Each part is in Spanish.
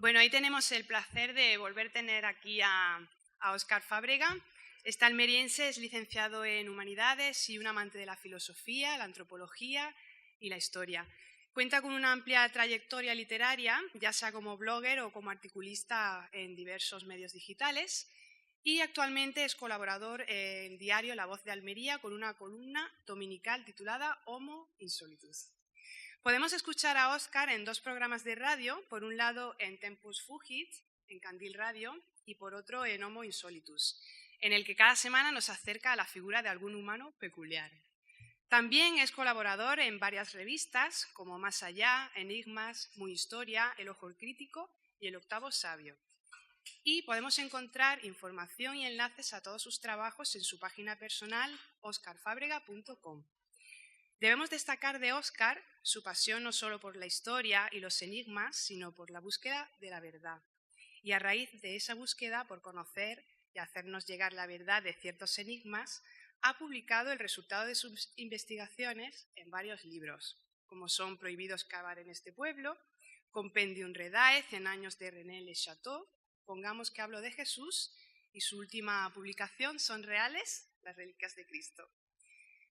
Bueno, ahí tenemos el placer de volver a tener aquí a Óscar Fábrega. Este almeriense es licenciado en Humanidades y un amante de la filosofía, la antropología y la historia. Cuenta con una amplia trayectoria literaria, ya sea como blogger o como articulista en diversos medios digitales, y actualmente es colaborador en el diario La Voz de Almería con una columna dominical titulada Homo Insolitus. Podemos escuchar a Óscar en 2 programas de radio, por un lado en Tempus Fugit, en Candil Radio, y por otro en Homo Insolitus, en el que cada semana nos acerca a la figura de algún humano peculiar. También es colaborador en varias revistas, como Más Allá, Enigmas, Muy Historia, El Ojo Crítico y El Octavo Sabio. Y podemos encontrar información y enlaces a todos sus trabajos en su página personal, oscarfabrega.com. Debemos destacar de Óscar su pasión no solo por la historia y los enigmas, sino por la búsqueda de la verdad. Y a raíz de esa búsqueda por conocer y hacernos llegar la verdad de ciertos enigmas, ha publicado el resultado de sus investigaciones en varios libros, como son Prohibidos cavar en este pueblo, Compendium Redae, 100 años de René Le Chateau, Pongamos que hablo de Jesús, y su última publicación, ¿Son reales las reliquias de Cristo?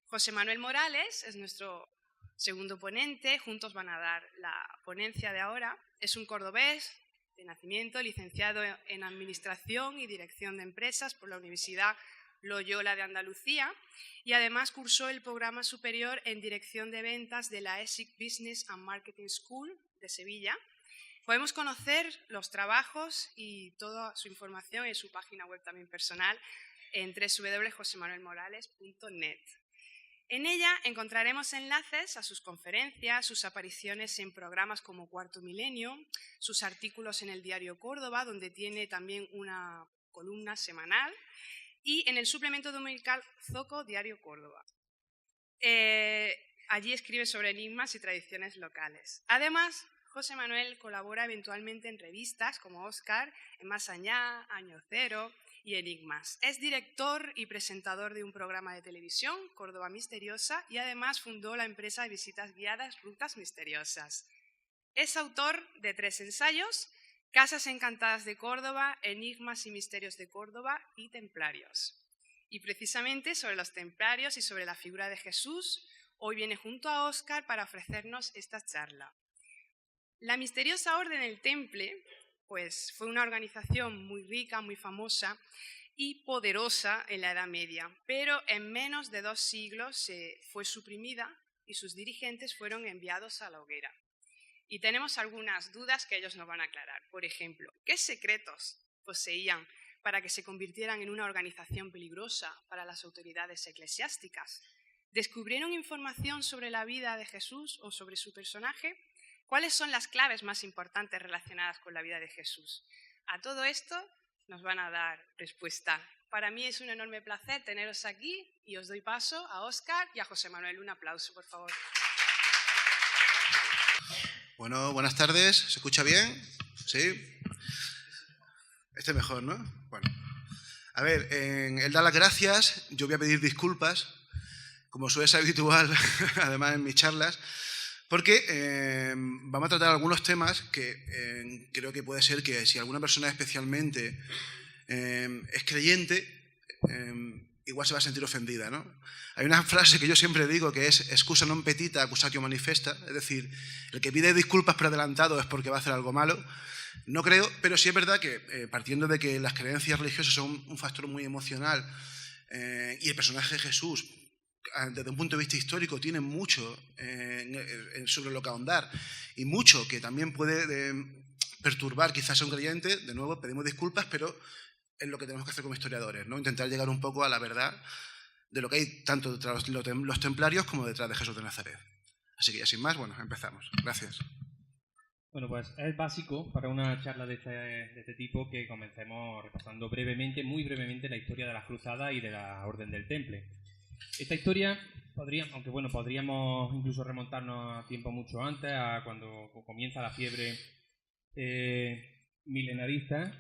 José Manuel Morales es nuestro segundo ponente, juntos van a dar la ponencia de ahora. Es un cordobés de nacimiento, licenciado en Administración y Dirección de Empresas por la Universidad Loyola de Andalucía y además cursó el programa superior en Dirección de Ventas de la ESIC Business and Marketing School de Sevilla. Podemos conocer los trabajos y toda su información en su página web también personal en www.josemanuelmorales.net. En ella encontraremos enlaces a sus conferencias, sus apariciones en programas como Cuarto Milenio, sus artículos en el diario Córdoba, donde tiene también una columna semanal, y en el suplemento dominical Zoco, Diario Córdoba. Allí escribe sobre enigmas y tradiciones locales. Además, José Manuel colabora eventualmente en revistas como Óscar, en Más Allá, Año Cero y Enigmas. Es director y presentador de un programa de televisión, Córdoba Misteriosa, y además fundó la empresa de visitas guiadas Rutas Misteriosas. Es autor de 3 ensayos, Casas Encantadas de Córdoba, Enigmas y Misterios de Córdoba y Templarios. Y precisamente sobre los templarios y sobre la figura de Jesús, hoy viene junto a Óscar para ofrecernos esta charla. La misteriosa Orden del Temple pues, fue una organización muy rica, muy famosa y poderosa en la Edad Media, pero en menos de 2 siglos fue suprimida y sus dirigentes fueron enviados a la hoguera. Y tenemos algunas dudas que ellos nos van a aclarar. Por ejemplo, ¿qué secretos poseían para que se convirtieran en una organización peligrosa para las autoridades eclesiásticas? ¿Descubrieron información sobre la vida de Jesús o sobre su personaje? ¿Cuáles son las claves más importantes relacionadas con la vida de Jesús? A todo esto nos van a dar respuesta. Para mí es un enorme placer teneros aquí y os doy paso a Óscar y a José Manuel. Un aplauso, por favor. Bueno, buenas tardes. ¿Se escucha bien? ¿Sí? Este mejor, ¿no? Bueno. A ver, en el dar las gracias, yo voy a pedir disculpas, como suele ser habitual, además en mis charlas, porque vamos a tratar algunos temas que creo que puede ser que si alguna persona especialmente es creyente, igual se va a sentir ofendida, ¿no? Hay una frase que yo siempre digo que es excusa non petita, accusatio manifesta, es decir, el que pide disculpas por adelantado es porque va a hacer algo malo. No creo, pero sí es verdad que partiendo de que las creencias religiosas son un factor muy emocional y el personaje de Jesús, desde un punto de vista histórico, tiene mucho sobre lo que ahondar y mucho que también puede perturbar quizás a un creyente. De nuevo, pedimos disculpas, pero es lo que tenemos que hacer como historiadores, ¿no? Intentar llegar un poco a la verdad de lo que hay tanto detrás de los templarios como detrás de Jesús de Nazaret. Así que ya sin más, bueno, empezamos. Gracias. Bueno, pues es básico para una charla de este tipo que comencemos repasando brevemente, muy brevemente, la historia de las cruzadas y de la Orden del Temple. Esta historia podríamos incluso remontarnos a tiempo mucho antes, a cuando comienza la fiebre milenarista.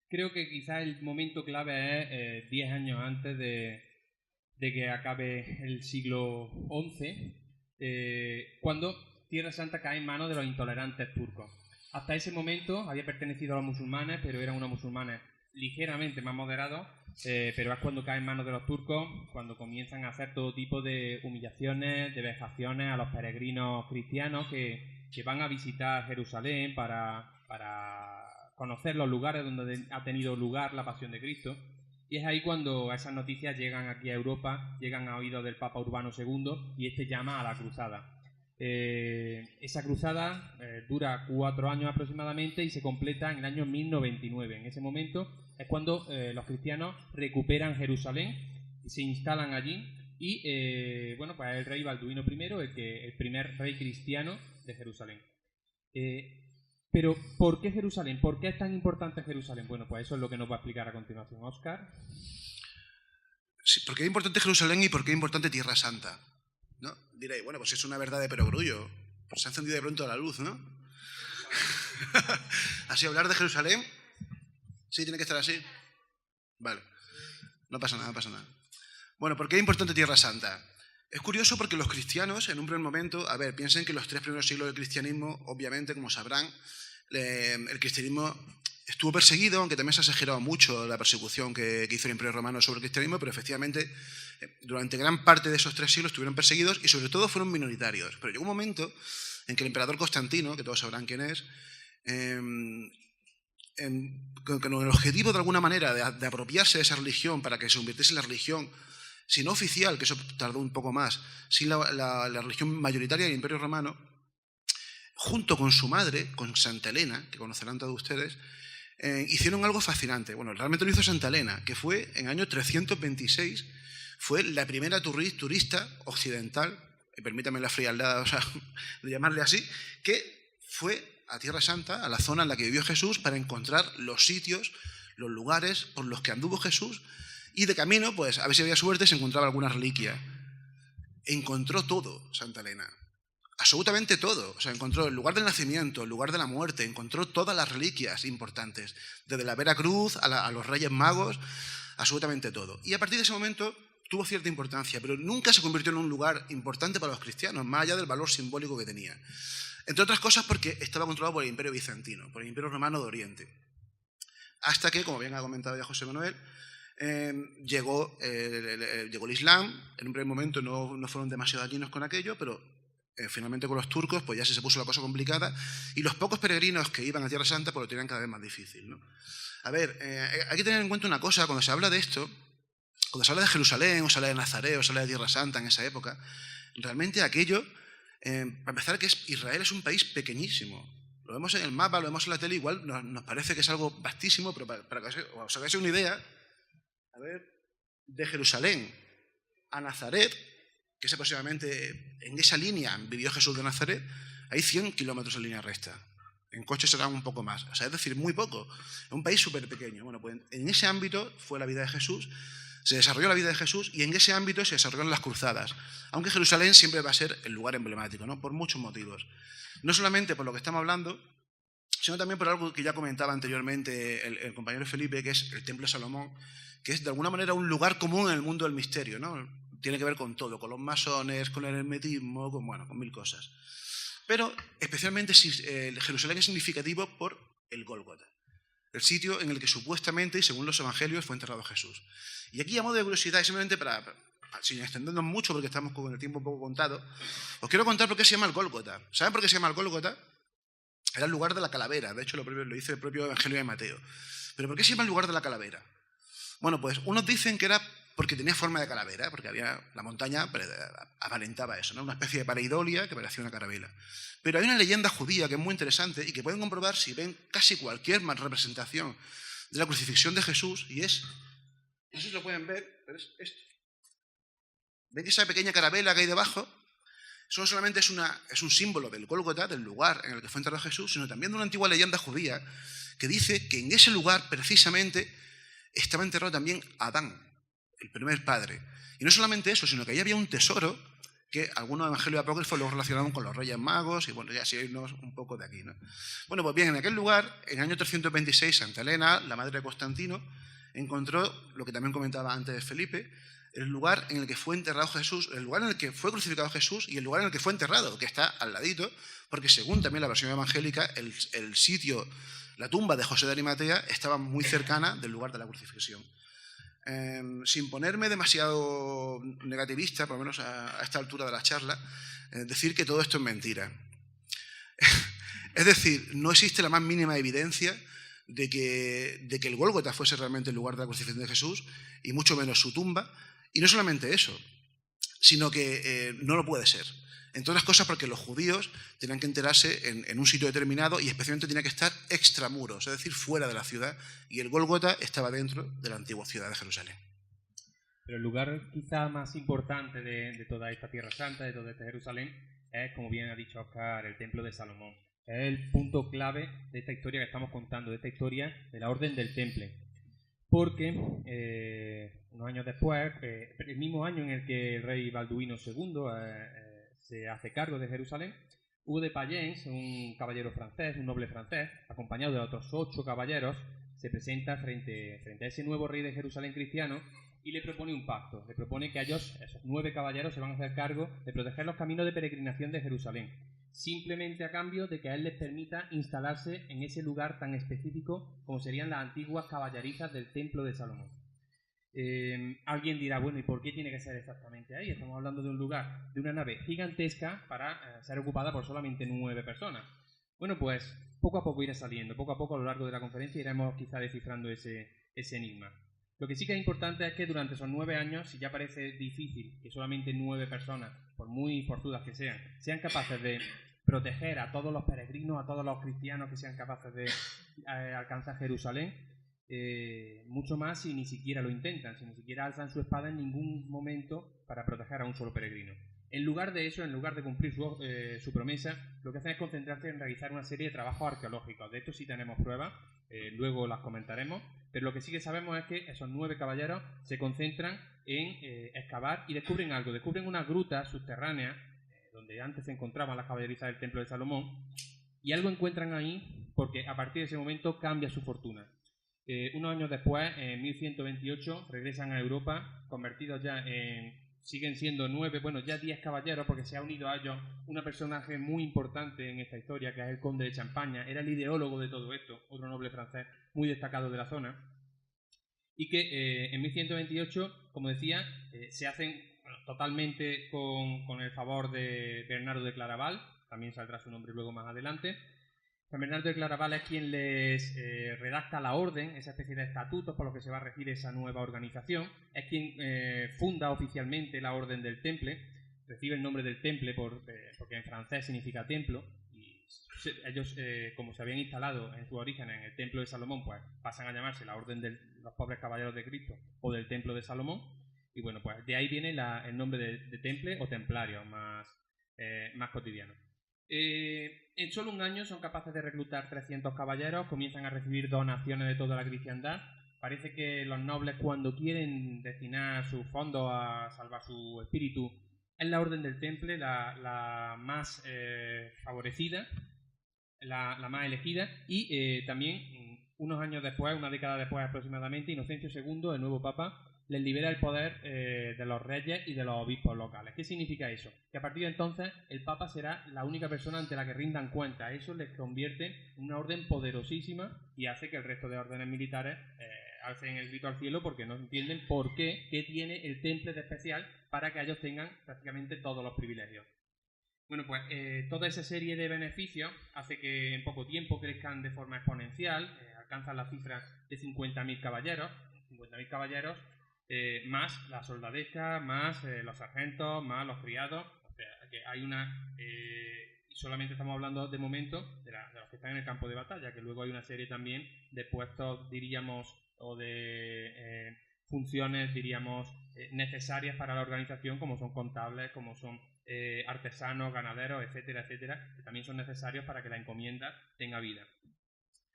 Creo que quizás el momento clave es 10 años antes de que acabe el siglo XI, cuando Tierra Santa cae en manos de los intolerantes turcos. Hasta ese momento había pertenecido a los musulmanes, pero eran unos musulmanes ligeramente más moderados, pero es cuando cae en manos de los turcos, cuando comienzan a hacer todo tipo de humillaciones, de vejaciones a los peregrinos cristianos que van a visitar Jerusalén para conocer los lugares donde ha tenido lugar la pasión de Cristo. Y es ahí cuando esas noticias llegan aquí a Europa, llegan a oídos del Papa Urbano II, y este llama a la cruzada. Esa cruzada dura 4 años aproximadamente y se completa en el año 1099. En ese momento es cuando los cristianos recuperan Jerusalén y se instalan allí, y bueno, pues el rey Balduino I, el primer rey cristiano de Jerusalén. Pero, ¿por qué Jerusalén? ¿Por qué es tan importante Jerusalén? Bueno, pues eso es lo que nos va a explicar a continuación Óscar. Sí, ¿por qué es importante Jerusalén y por qué es importante Tierra Santa? ¿No? Diréis, bueno, pues es una verdad de perogrullo. Pues se ha encendido de pronto la luz, ¿no? Así, hablar de Jerusalén. Sí, tiene que estar así. Vale. No pasa nada, no pasa nada. Bueno, ¿por qué es importante Tierra Santa? Es curioso porque los cristianos, en un primer momento, a ver, piensen que los 3 primeros siglos del cristianismo, obviamente, como sabrán, el cristianismo estuvo perseguido, aunque también se ha exagerado mucho la persecución que hizo el Imperio Romano sobre el cristianismo, pero efectivamente durante gran parte de esos 3 siglos estuvieron perseguidos y sobre todo fueron minoritarios. Pero llegó un momento en que el emperador Constantino, que todos sabrán quién es, con el objetivo de alguna manera de apropiarse de esa religión para que se convirtiese en la religión, si no oficial, que eso tardó un poco más, sin la religión mayoritaria del Imperio Romano, junto con su madre, con Santa Elena, que conocerán todos ustedes, hicieron algo fascinante. Bueno, realmente lo hizo Santa Elena, que fue en el año 326, fue la primera turista occidental, y permítame la frialdad, o sea, de llamarle así, que fue a Tierra Santa, a la zona en la que vivió Jesús, para encontrar los sitios, los lugares por los que anduvo Jesús, y de camino, pues, a ver si había suerte, se encontraba alguna reliquia. Encontró todo Santa Elena. Absolutamente todo. O sea, encontró el lugar del nacimiento, el lugar de la muerte, encontró todas las reliquias importantes, desde la Vera Cruz a los Reyes Magos, absolutamente todo. Y a partir de ese momento tuvo cierta importancia, pero nunca se convirtió en un lugar importante para los cristianos, más allá del valor simbólico que tenía. Entre otras cosas porque estaba controlado por el Imperio Bizantino, por el Imperio Romano de Oriente. Hasta que, como bien ha comentado ya José Manuel, llegó el Islam. En un primer momento no fueron demasiado dañinos con aquello, pero finalmente con los turcos pues ya se puso la cosa complicada, y los pocos peregrinos que iban a Tierra Santa pues lo tenían cada vez más difícil, ¿no? A ver, hay que tener en cuenta una cosa cuando se habla de esto, cuando se habla de Jerusalén, o se habla de Nazaret, o se habla de Tierra Santa en esa época, realmente aquello, para empezar, que Israel es un país pequeñísimo. Lo vemos en el mapa, lo vemos en la tele, igual nos parece que es algo vastísimo, pero para que os hagáis una idea, a ver, de Jerusalén a Nazaret, que es aproximadamente en esa línea vivió Jesús de Nazaret, hay 100 kilómetros en línea recta. En coche serán un poco más, o sea, es decir, muy poco. Es un país súper pequeño. Bueno, pues en ese ámbito fue la vida de Jesús, se desarrolló la vida de Jesús, y en ese ámbito se desarrollaron las cruzadas. Aunque Jerusalén siempre va a ser el lugar emblemático, ¿no? Por muchos motivos. No solamente por lo que estamos hablando, sino también por algo que ya comentaba anteriormente el compañero Felipe, que es el Templo de Salomón, que es de alguna manera un lugar común en el mundo del misterio, ¿no? Tiene que ver con todo, con los masones, con el hermetismo, con mil cosas. Pero especialmente Jerusalén es significativo por el Gólgota, el sitio en el que supuestamente, y según los evangelios, fue enterrado Jesús. Y aquí, a modo de curiosidad, y simplemente sin extendernos mucho porque estamos con el tiempo un poco contado, os quiero contar por qué se llama el Gólgota. ¿Saben por qué se llama el Gólgota? Era el lugar de la calavera, de hecho lo dice el propio Evangelio de Mateo. ¿Pero por qué se llama el lugar de la calavera? Bueno, pues unos dicen que era porque tenía forma de calavera, porque la montaña aparentaba eso, ¿no? Una especie de pareidolia que parecía una carabela. Pero hay una leyenda judía que es muy interesante y que pueden comprobar si ven casi cualquier representación de la crucifixión de Jesús, y es, no sé si lo pueden ver, pero es esto. ¿Ven que esa pequeña carabela que hay debajo? Eso no solamente es un símbolo del Gólgota, del lugar en el que fue enterrado Jesús, sino también de una antigua leyenda judía que dice que en ese lugar, precisamente, estaba enterrado también Adán, el primer padre. Y no solamente eso, sino que ahí había un tesoro que algunos evangelios apócrifos lo relacionaban con los Reyes Magos, y bueno, ya así irnos un poco de aquí, ¿no? Bueno, pues bien, en aquel lugar, en el año 326, Santa Elena, la madre de Constantino, encontró lo que también comentaba antes Felipe, el lugar en el que fue enterrado Jesús, el lugar en el que fue crucificado Jesús y el lugar en el que fue enterrado, que está al ladito, porque según también la versión evangélica, el sitio, la tumba de José de Arimatea estaba muy cercana del lugar de la crucifixión. Sin ponerme demasiado negativista, por lo menos a esta altura de la charla, decir que todo esto es mentira. Es decir, no existe la más mínima evidencia de que el Gólgota fuese realmente el lugar de la crucifixión de Jesús, y mucho menos su tumba. Y no solamente eso, sino que no lo puede ser. Entre otras cosas porque los judíos tenían que enterarse en un sitio determinado y especialmente tenía que estar extramuros, es decir, fuera de la ciudad, y el Gólgota estaba dentro de la antigua ciudad de Jerusalén. Pero el lugar quizá más importante de toda esta Tierra Santa, de toda esta Jerusalén, es, como bien ha dicho Óscar, el Templo de Salomón. Es el punto clave de esta historia que estamos contando, de esta historia de la Orden del Temple. Porque unos años después, el mismo año en el que el rey Balduino II se hace cargo de Jerusalén, Hugo de Payens, un caballero francés, un noble francés, acompañado de otros 8 caballeros, se presenta frente a ese nuevo rey de Jerusalén cristiano y le propone un pacto. Le propone que esos 9 caballeros se van a hacer cargo de proteger los caminos de peregrinación de Jerusalén, simplemente a cambio de que a él les permita instalarse en ese lugar tan específico como serían las antiguas caballerizas del Templo de Salomón. Alguien dirá, bueno, ¿y por qué tiene que ser exactamente ahí? Estamos hablando de un lugar, de una nave gigantesca para ser ocupada por solamente 9 personas. Bueno, pues poco a poco irá saliendo, poco a poco a lo largo de la conferencia iremos quizá descifrando ese enigma. Lo que sí que es importante es que durante esos 9 años, si ya parece difícil que solamente 9 personas, por muy forzudas que sean capaces de proteger a todos los peregrinos, a todos los cristianos que sean capaces de alcanzar Jerusalén, mucho más si ni siquiera lo intentan, si ni siquiera alzan su espada en ningún momento para proteger a un solo peregrino. En lugar de eso, en lugar de cumplir su promesa, lo que hacen es concentrarse en realizar una serie de trabajos arqueológicos. De esto sí tenemos pruebas, luego las comentaremos, pero lo que sí que sabemos es que esos 9 caballeros se concentran en excavar y descubren algo. Descubren una gruta subterránea donde antes se encontraban las caballerizas del Templo de Salomón, y algo encuentran ahí porque a partir de ese momento cambia su fortuna. Unos años después, en 1128, regresan a Europa, convertidos ya siguen siendo 9, bueno, ya 10 caballeros, porque se ha unido a ellos un personaje muy importante en esta historia, que es el conde de Champaña. Era el ideólogo de todo esto, otro noble francés muy destacado de la zona, y que en 1128, como decía, se hacen totalmente con el favor de Bernardo de Claraval, también saldrá su nombre luego más adelante. San Bernardo de Claraval es quien les redacta la orden, esa especie de estatutos por los que se va a regir esa nueva organización. Es quien funda oficialmente la Orden del Temple, recibe el nombre del Temple porque en francés significa templo, y ellos, como se habían instalado en su origen en el Templo de Salomón, pues pasan a llamarse la Orden de los Pobres Caballeros de Cristo o del Templo de Salomón, y bueno, pues de ahí viene el nombre de Temple o Templario, más cotidiano. En solo un año son capaces de reclutar 300 caballeros, comienzan a recibir donaciones de toda la cristiandad. Parece que los nobles, cuando quieren destinar sus fondos a salvar su espíritu, es la Orden del Temple la más favorecida, la más elegida, y también unos años después, una década después aproximadamente, Inocencio II, el nuevo papa, les libera el poder de los reyes y de los obispos locales. ¿Qué significa eso? Que a partir de entonces el Papa será la única persona ante la que rindan cuentas. Eso les convierte en una orden poderosísima y hace que el resto de órdenes militares alcen el grito al cielo porque no entienden qué tiene el Temple de especial para que ellos tengan prácticamente todos los privilegios. Bueno, pues toda esa serie de beneficios hace que en poco tiempo crezcan de forma exponencial, alcanzan la cifra de 50.000 caballeros, 50.000 caballeros, más la soldadesca, más los sargentos, más los criados. O sea, que hay solamente estamos hablando de momento de los que están en el campo de batalla, que luego hay una serie también de puestos, diríamos, o de funciones, diríamos, necesarias para la organización, como son contables, como son artesanos, ganaderos, etcétera, etcétera, que también son necesarios para que la encomienda tenga vida.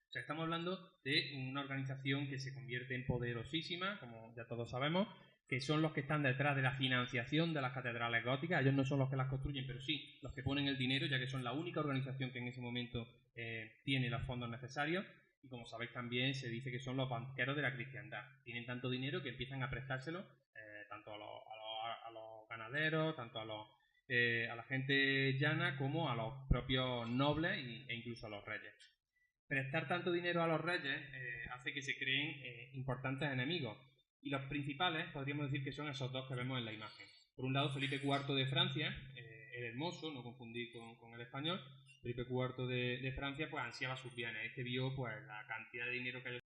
O sea, estamos hablando de una organización que se convierte en poderosísima, como ya todos sabemos, que son los que están detrás de la financiación de las catedrales góticas. Ellos no son los que las construyen, pero sí los que ponen el dinero, ya que son la única organización que en ese momento tiene los fondos necesarios. Y como sabéis también se dice que son los banqueros de la cristiandad. Tienen tanto dinero que empiezan a prestárselo tanto a los ganaderos, tanto a la gente llana como a los propios nobles e incluso a los reyes. Prestar tanto dinero a los reyes hace que se creen importantes enemigos. Y los principales podríamos decir que son esos dos que vemos en la imagen. Por un lado, Felipe IV de Francia, el hermoso, no confundir con el español. Felipe IV de Francia pues ansiaba sus bienes. Este vio pues la cantidad de dinero que había,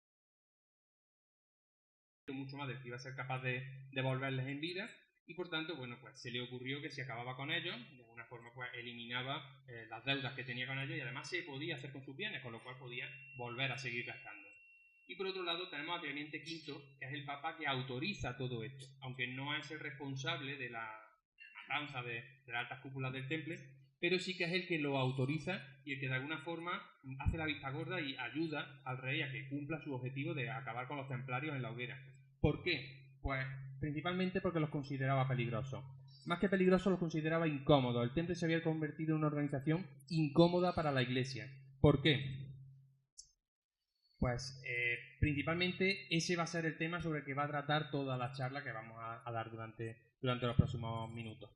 mucho más del que iba a ser capaz de devolverles en vida, y por tanto, bueno, pues se le ocurrió que si acababa con ellos, de alguna forma pues eliminaba las deudas que tenía con ellos, y además se podía hacer con sus bienes, con lo cual podía volver a seguir gastando. Y por otro lado tenemos a Clemente V, que es el papa que autoriza todo esto, aunque no es el responsable de la matanza de las altas cúpulas del Temple, pero sí que es el que lo autoriza y el que de alguna forma hace la vista gorda y ayuda al rey a que cumpla su objetivo de acabar con los templarios en la hoguera. ¿Por qué? Pues principalmente porque los consideraba peligrosos. Más que peligrosos, los consideraba incómodos. El Temple se había convertido en una organización incómoda para la Iglesia. ¿Por qué? Pues principalmente ese va a ser el tema sobre el que va a tratar toda la charla que vamos a dar durante los próximos minutos.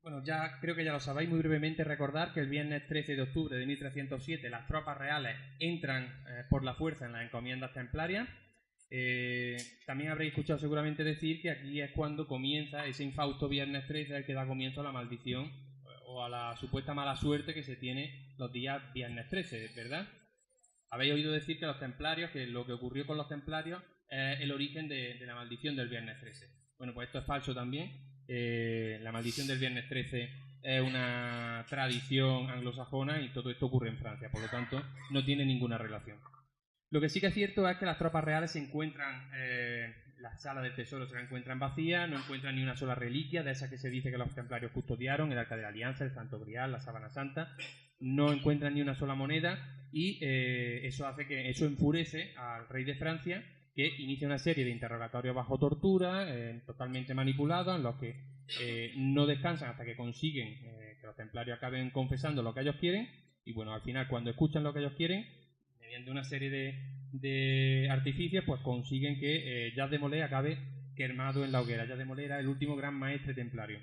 Bueno, ya creo que ya lo sabéis, muy brevemente recordar que el viernes 13 de octubre de 1307 las tropas reales entran por la fuerza en las encomiendas templarias. También habréis escuchado seguramente decir que aquí es cuando comienza ese infausto viernes 13 el que da comienzo a la maldición o a la supuesta mala suerte que se tiene los días viernes 13, ¿verdad? Habéis oído decir que los templarios, que lo que ocurrió con los templarios es el origen de la maldición del viernes 13. Bueno, pues esto es falso también. La maldición del viernes 13 es una tradición anglosajona y todo esto ocurre en Francia, por lo tanto no tiene ninguna relación. Lo que sí que es cierto es que las tropas reales se encuentran, las salas del tesoro se la encuentran vacías, no encuentran ni una sola reliquia de esas que se dice que los templarios custodiaron, el Arca de la Alianza, el Santo Grial, la Sábana Santa, no encuentran ni una sola moneda y eso hace que eso enfurece al rey de Francia, que inicia una serie de interrogatorios bajo tortura, totalmente manipulados, en los que no descansan hasta que consiguen que los templarios acaben confesando lo que ellos quieren, y bueno, al final cuando escuchan lo que ellos quieren, mediante una serie de artificios, pues consiguen que Jacques de Molay acabe quemado en la hoguera. Jacques de Molay era el último gran maestre templario.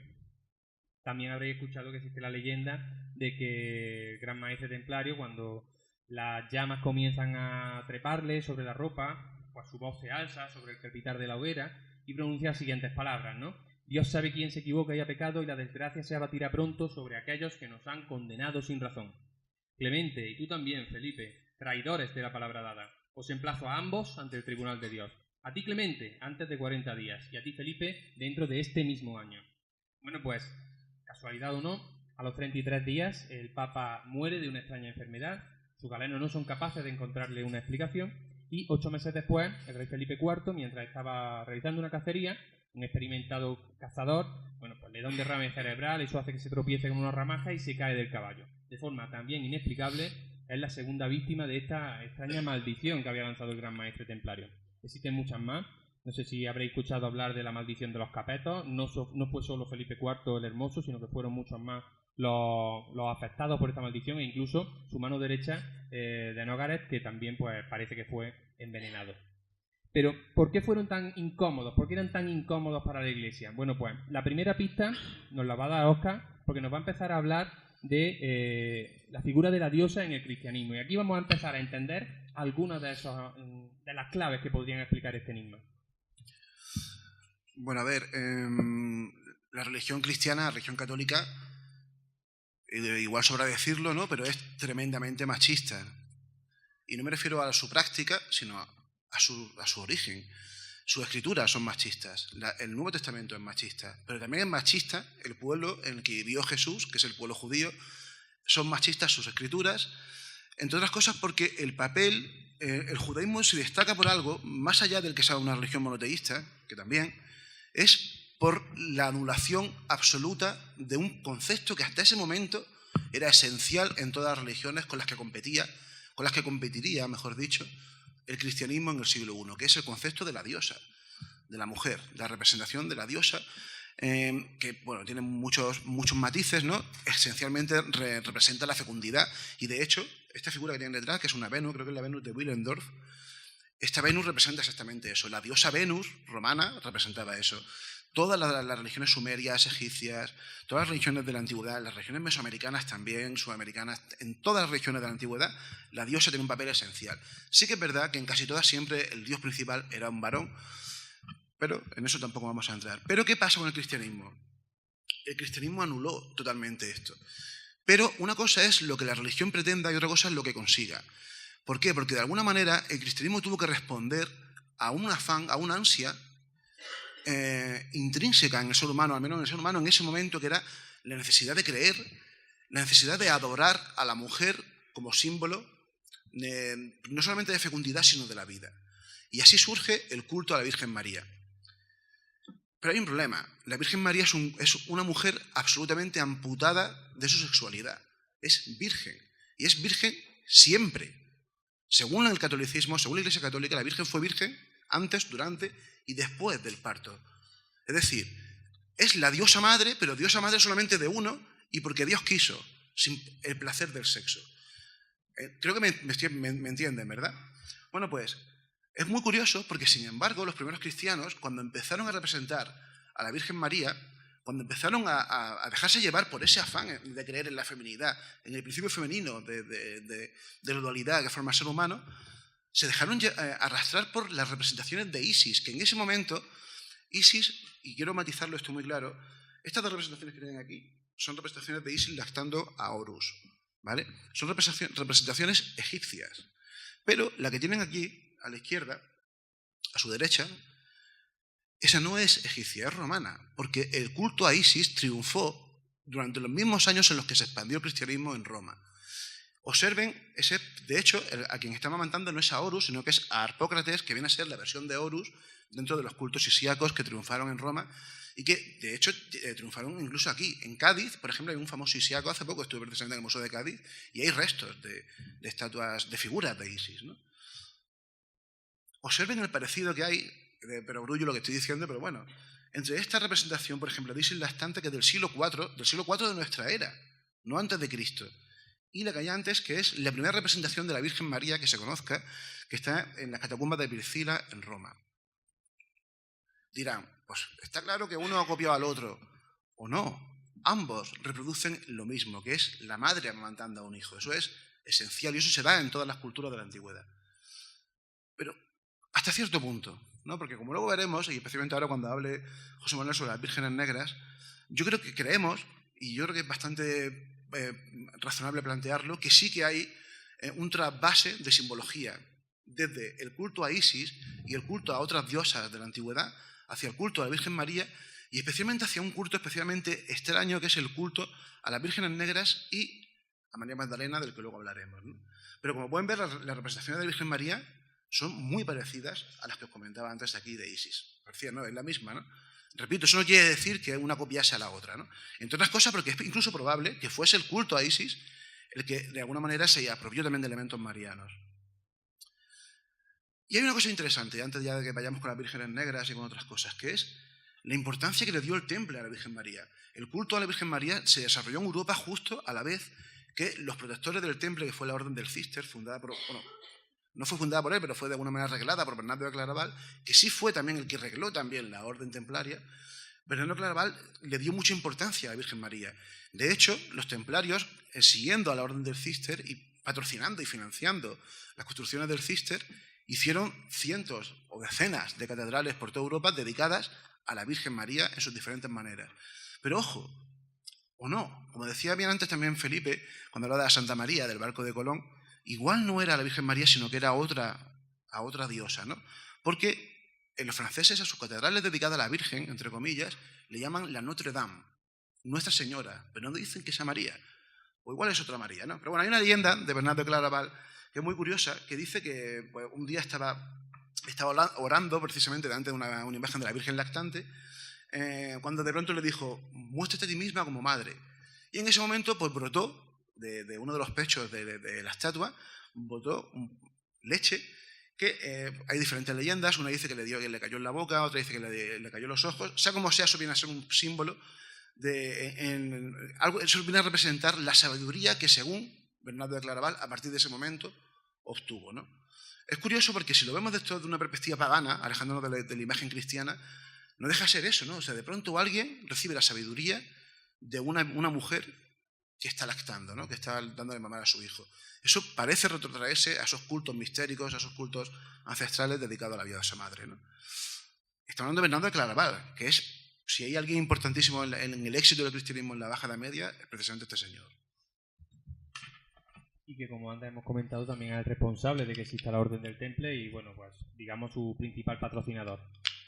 También habréis escuchado que existe la leyenda de que el gran maestre templario, cuando las llamas comienzan a treparle sobre la ropa, pues su voz se alza sobre el crepitar de la hoguera y pronuncia las siguientes palabras, ¿no? Dios sabe quién se equivoca y ha pecado, y la desgracia se abatirá pronto sobre aquellos que nos han condenado sin razón. Clemente, y tú también, Felipe, traidores de la palabra dada, os emplazo a ambos ante el tribunal de Dios. A ti, Clemente, antes de 40 días, y a ti, Felipe, dentro de este mismo año. Bueno, pues, casualidad o no, a los 33 días el Papa muere de una extraña enfermedad, sus galenos no son capaces de encontrarle una explicación, y 8 meses después, el rey Felipe IV, mientras estaba realizando una cacería, un experimentado cazador, bueno, pues le da un derrame cerebral, eso hace que se tropiece con una ramaja y se cae del caballo. De forma también inexplicable, es la segunda víctima de esta extraña maldición que había lanzado el gran maestre templario. Existen muchas más. No sé si habréis escuchado hablar de la maldición de los capetos. No fue solo Felipe IV el Hermoso, sino que fueron muchos más los afectados por esta maldición, e incluso su mano derecha de Nogaret, que también pues parece que fue envenenado. Pero, ¿por qué fueron tan incómodos? ¿Por qué eran tan incómodos para la Iglesia? Bueno, pues la primera pista nos la va a dar Óscar, porque nos va a empezar a hablar de la figura de la diosa en el cristianismo. Y aquí vamos a empezar a entender algunas de las claves que podrían explicar este enigma. Bueno, a ver, la religión cristiana, la religión católica, igual sobra decirlo, ¿no? Pero es tremendamente machista. Y no me refiero a su práctica, sino a su origen. Sus escrituras son machistas, el Nuevo Testamento es machista, pero también es machista el pueblo en el que vivió Jesús, que es el pueblo judío, son machistas sus escrituras, entre otras cosas porque el judaísmo se destaca por algo, más allá del que sea una religión monoteísta, que también, es por la anulación absoluta de un concepto que hasta ese momento era esencial en todas las religiones con las que competiría, mejor dicho, el cristianismo en el siglo I, que es el concepto de la diosa, de la mujer, la representación de la diosa, que bueno, tiene muchos matices, ¿no? Esencialmente representa la fecundidad, y de hecho, esta figura que tienen detrás, que es una Venus, creo que es la Venus de Willendorf, esta Venus representa exactamente eso. La diosa Venus romana representaba eso. Todas las religiones sumerias, egipcias, todas las religiones de la antigüedad, las regiones mesoamericanas también, sudamericanas, en todas las regiones de la antigüedad, la diosa tiene un papel esencial. Sí que es verdad que en casi todas siempre el dios principal era un varón, pero en eso tampoco vamos a entrar. ¿Pero qué pasa con el cristianismo? El cristianismo anuló totalmente esto. Pero una cosa es lo que la religión pretenda y otra cosa es lo que consiga. ¿Por qué? Porque de alguna manera el cristianismo tuvo que responder a un afán, a una ansia intrínseca en el ser humano, al menos en el ser humano en ese momento, que era la necesidad de creer, la necesidad de adorar a la mujer como símbolo no solamente de fecundidad, sino de la vida. Y así surge el culto a la Virgen María. Pero hay un problema. La Virgen María es una mujer absolutamente amputada de su sexualidad. Es virgen. Y es virgen siempre. Según el catolicismo, según la Iglesia Católica, la Virgen fue virgen antes, durante y después del parto. Es decir, es la diosa madre, pero diosa madre solamente de uno y porque Dios quiso, sin el placer del sexo. Creo que me entienden, ¿verdad? Bueno, pues es muy curioso porque, sin embargo, los primeros cristianos, cuando empezaron a representar a la Virgen María, cuando empezaron a dejarse llevar por ese afán de creer en la feminidad, en el principio femenino de la dualidad que forma el ser humano, se dejaron arrastrar por las representaciones de Isis, que en ese momento, Isis, y quiero matizarlo esto muy claro, estas dos representaciones que tienen aquí son representaciones de Isis lactando a Horus, ¿vale? Son representaciones egipcias. Pero la que tienen aquí, a la izquierda, a su derecha, esa no es egipcia, es romana, porque el culto a Isis triunfó durante los mismos años en los que se expandió el cristianismo en Roma. Observen, de hecho, a quien está amamantando no es a Horus, sino que es a Harpócrates, que viene a ser la versión de Horus dentro de los cultos isíacos que triunfaron en Roma y que, de hecho, triunfaron incluso aquí. En Cádiz, por ejemplo, hay un famoso isíaco, hace poco estuve precisamente en el Museo de Cádiz, y hay restos de estatuas, de figuras de Isis, ¿no? Observen el parecido que hay, pero orgullo lo que estoy diciendo, pero bueno, entre esta representación, por ejemplo, de Isis lactante, que es del siglo IV de nuestra era, no antes de Cristo, y la que hay antes, que es la primera representación de la Virgen María que se conozca, que está en las catacumbas de Priscila en Roma. Dirán, pues está claro que uno ha copiado al otro, o no. Ambos reproducen lo mismo, que es la madre amamantando a un hijo. Eso es esencial y eso se da en todas las culturas de la antigüedad. Pero hasta cierto punto, ¿no? Porque como luego veremos, y especialmente ahora cuando hable José Manuel sobre las vírgenes negras, yo creo que creemos, y yo creo que es bastante razonable plantearlo, que sí que hay un trasvase de simbología desde el culto a Isis y el culto a otras diosas de la antigüedad hacia el culto a la Virgen María y especialmente hacia un culto especialmente extraño que es el culto a las vírgenes negras y a María Magdalena, del que luego hablaremos, ¿no? Pero como pueden ver, las representaciones de la Virgen María son muy parecidas a las que os comentaba antes aquí de Isis. Parecía, ¿no? Es la misma, ¿no? Repito, eso no quiere decir que una copiase a la otra, ¿no? Entre otras cosas porque es incluso probable que fuese el culto a Isis el que de alguna manera se apropió también de elementos marianos. Y hay una cosa interesante, antes ya de que vayamos con las vírgenes negras y con otras cosas, que es la importancia que le dio el Temple a la Virgen María. El culto a la Virgen María se desarrolló en Europa justo a la vez que los protectores del Temple, que fue la Orden del Císter, fundada por... Bueno, no fue fundada por él, pero fue de alguna manera reglada por Bernardo de Claraval, que sí fue también el que regló también la Orden Templaria. Bernardo de Claraval le dio mucha importancia a la Virgen María. De hecho, los templarios, siguiendo a la Orden del Císter y patrocinando y financiando las construcciones del Císter, hicieron cientos o decenas de catedrales por toda Europa dedicadas a la Virgen María en sus diferentes maneras. Pero ojo, o no, como decía bien antes también Felipe, cuando hablaba de Santa María, del barco de Colón, igual no era la Virgen María, sino que era a otra diosa, ¿no? Porque en los franceses a sus catedrales dedicadas a la Virgen, entre comillas, le llaman la Notre Dame, Nuestra Señora, pero no dicen que sea María, o igual es otra María, ¿no? Pero bueno, hay una leyenda de Bernardo de Claraval que es muy curiosa, que dice que pues, un día estaba orando precisamente delante de una imagen de la Virgen lactante, cuando de pronto le dijo, muéstrate a ti misma como madre. Y en ese momento pues brotó de uno de los pechos de la estatua, brotó leche, que hay diferentes leyendas, una dice que le cayó en la boca, otra dice que le cayó en los ojos, sea como sea, eso viene a ser un símbolo eso viene a representar la sabiduría que según Bernardo de Claraval, a partir de ese momento, obtuvo, ¿no? Es curioso porque si lo vemos desde una perspectiva pagana, alejándonos de la imagen cristiana, no deja de ser eso, ¿no? O sea, de pronto alguien recibe la sabiduría de una mujer que está lactando, ¿no? Que está dándole mamar a su hijo. Eso parece retrotraerse a esos cultos mistéricos, a esos cultos ancestrales dedicados a la vida de esa madre, ¿no? Estamos hablando de Bernardo de Claraval, que es, si hay alguien importantísimo en el éxito del cristianismo en la Baja Edad Media, es precisamente este señor. Y que, como antes hemos comentado, también es el responsable de que exista la Orden del Temple y, bueno, pues digamos su principal patrocinador.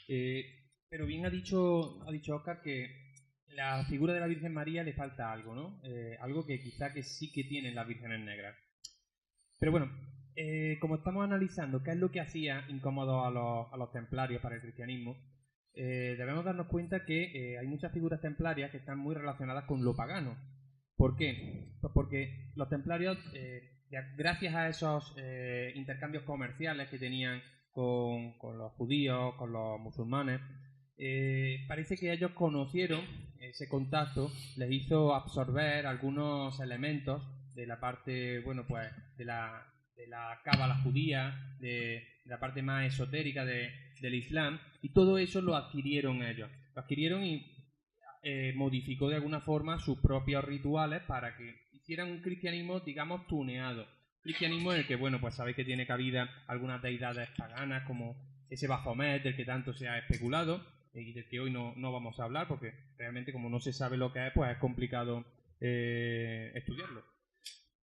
Pero bien ha dicho Óscar que la figura de la Virgen María le falta algo, ¿no? Algo que quizá que sí que tienen las vírgenes negras. Pero bueno, como estamos analizando qué es lo que hacía incómodo a los templarios para el cristianismo, debemos darnos cuenta que hay muchas figuras templarias que están muy relacionadas con lo pagano. ¿Por qué? Pues porque los templarios, gracias a esos intercambios comerciales que tenían con los judíos, con los musulmanes, parece que ellos conocieron ese contacto, les hizo absorber algunos elementos de la parte, bueno, pues de la cábala judía, de la parte más esotérica del Islam, y todo eso lo adquirieron ellos. Lo adquirieron y modificó de alguna forma sus propios rituales para que hicieran un cristianismo, digamos, tuneado. Cristianismo en el que, bueno, pues sabéis que tiene cabida algunas deidades paganas como ese Baphomet del que tanto se ha especulado y del que hoy no vamos a hablar porque realmente como no se sabe lo que es, pues es complicado estudiarlo.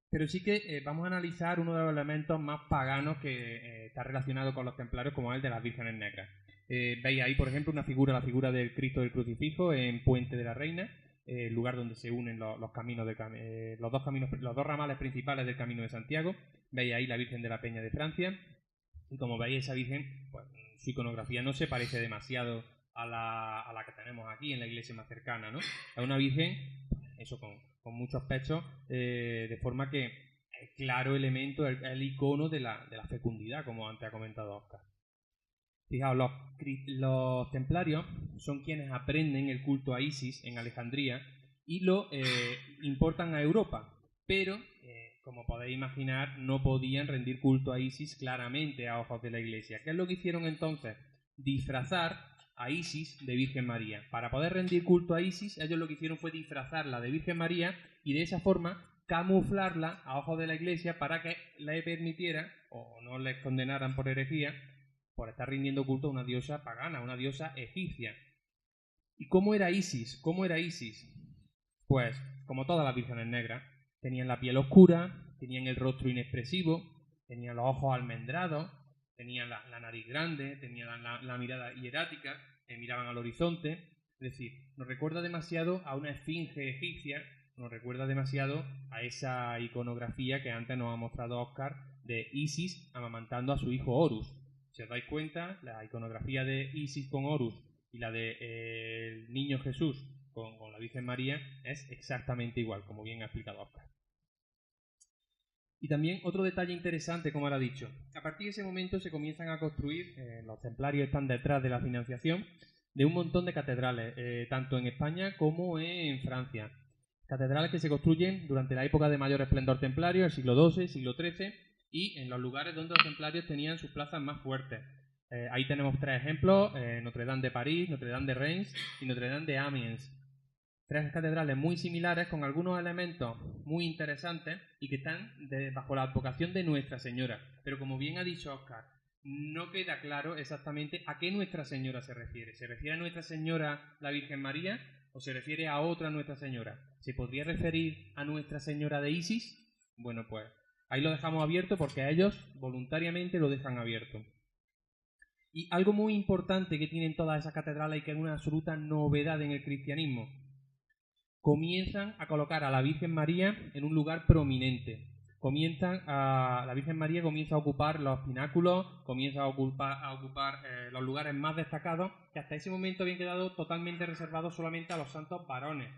Pero sí que vamos a analizar uno de los elementos más paganos que está relacionado con los templarios, como es el de las vírgenes negras. Veis ahí, por ejemplo, la figura del Cristo del Crucifijo en Puente de la Reina, el lugar donde se unen los caminos los dos ramales principales del Camino de Santiago. Veis ahí la Virgen de la Peña de Francia. Y como veis, esa Virgen, pues, su iconografía no se parece demasiado a la que tenemos aquí en la iglesia más cercana, ¿no? Es una Virgen, eso con muchos pechos, de forma que es claro elemento, el icono de la fecundidad, como antes ha comentado Óscar. Fijaos, los templarios son quienes aprenden el culto a Isis en Alejandría y lo importan a Europa, pero, como podéis imaginar, no podían rendir culto a Isis claramente a ojos de la Iglesia. ¿Qué es lo que hicieron entonces? Disfrazar a Isis de Virgen María. Para poder rendir culto a Isis, ellos lo que hicieron fue disfrazarla de Virgen María y de esa forma camuflarla a ojos de la Iglesia para que le permitiera, o no les condenaran por herejía, por estar rindiendo culto a una diosa pagana, una diosa egipcia. ¿Y cómo era Isis? ¿Cómo era Isis? Pues, como todas las vírgenes negras, tenían la piel oscura, tenían el rostro inexpresivo, tenían los ojos almendrados, tenían la nariz grande, tenían la mirada hierática, miraban al horizonte. Es decir, nos recuerda demasiado a una esfinge egipcia, nos recuerda demasiado a esa iconografía que antes nos ha mostrado Óscar de Isis amamantando a su hijo Horus. Si os dais cuenta, la iconografía de Isis con Horus y la de el niño Jesús con la Virgen María es exactamente igual, como bien ha explicado Óscar. Y también otro detalle interesante, como ahora he dicho, a partir de ese momento se comienzan a construir, los templarios están detrás de la financiación de un montón de catedrales, tanto en España como en Francia. Catedrales que se construyen durante la época de mayor esplendor templario, el siglo XII, siglo XIII, y en los lugares donde los templarios tenían sus plazas más fuertes. Ahí tenemos tres ejemplos, Notre Dame de París, Notre Dame de Reims y Notre Dame de Amiens. Tres catedrales muy similares con algunos elementos muy interesantes y que están bajo la advocación de Nuestra Señora. Pero como bien ha dicho Óscar, no queda claro exactamente a qué Nuestra Señora se refiere. ¿Se refiere a Nuestra Señora la Virgen María o se refiere a otra Nuestra Señora? ¿Se podría referir a Nuestra Señora de Isis? Bueno, pues ahí lo dejamos abierto porque ellos voluntariamente lo dejan abierto. Y algo muy importante que tienen todas esas catedrales y que es una absoluta novedad en el cristianismo, comienzan a colocar a la Virgen María en un lugar prominente. La Virgen María comienza a ocupar los pináculos, comienza a ocupar los lugares más destacados, que hasta ese momento habían quedado totalmente reservados solamente a los santos varones.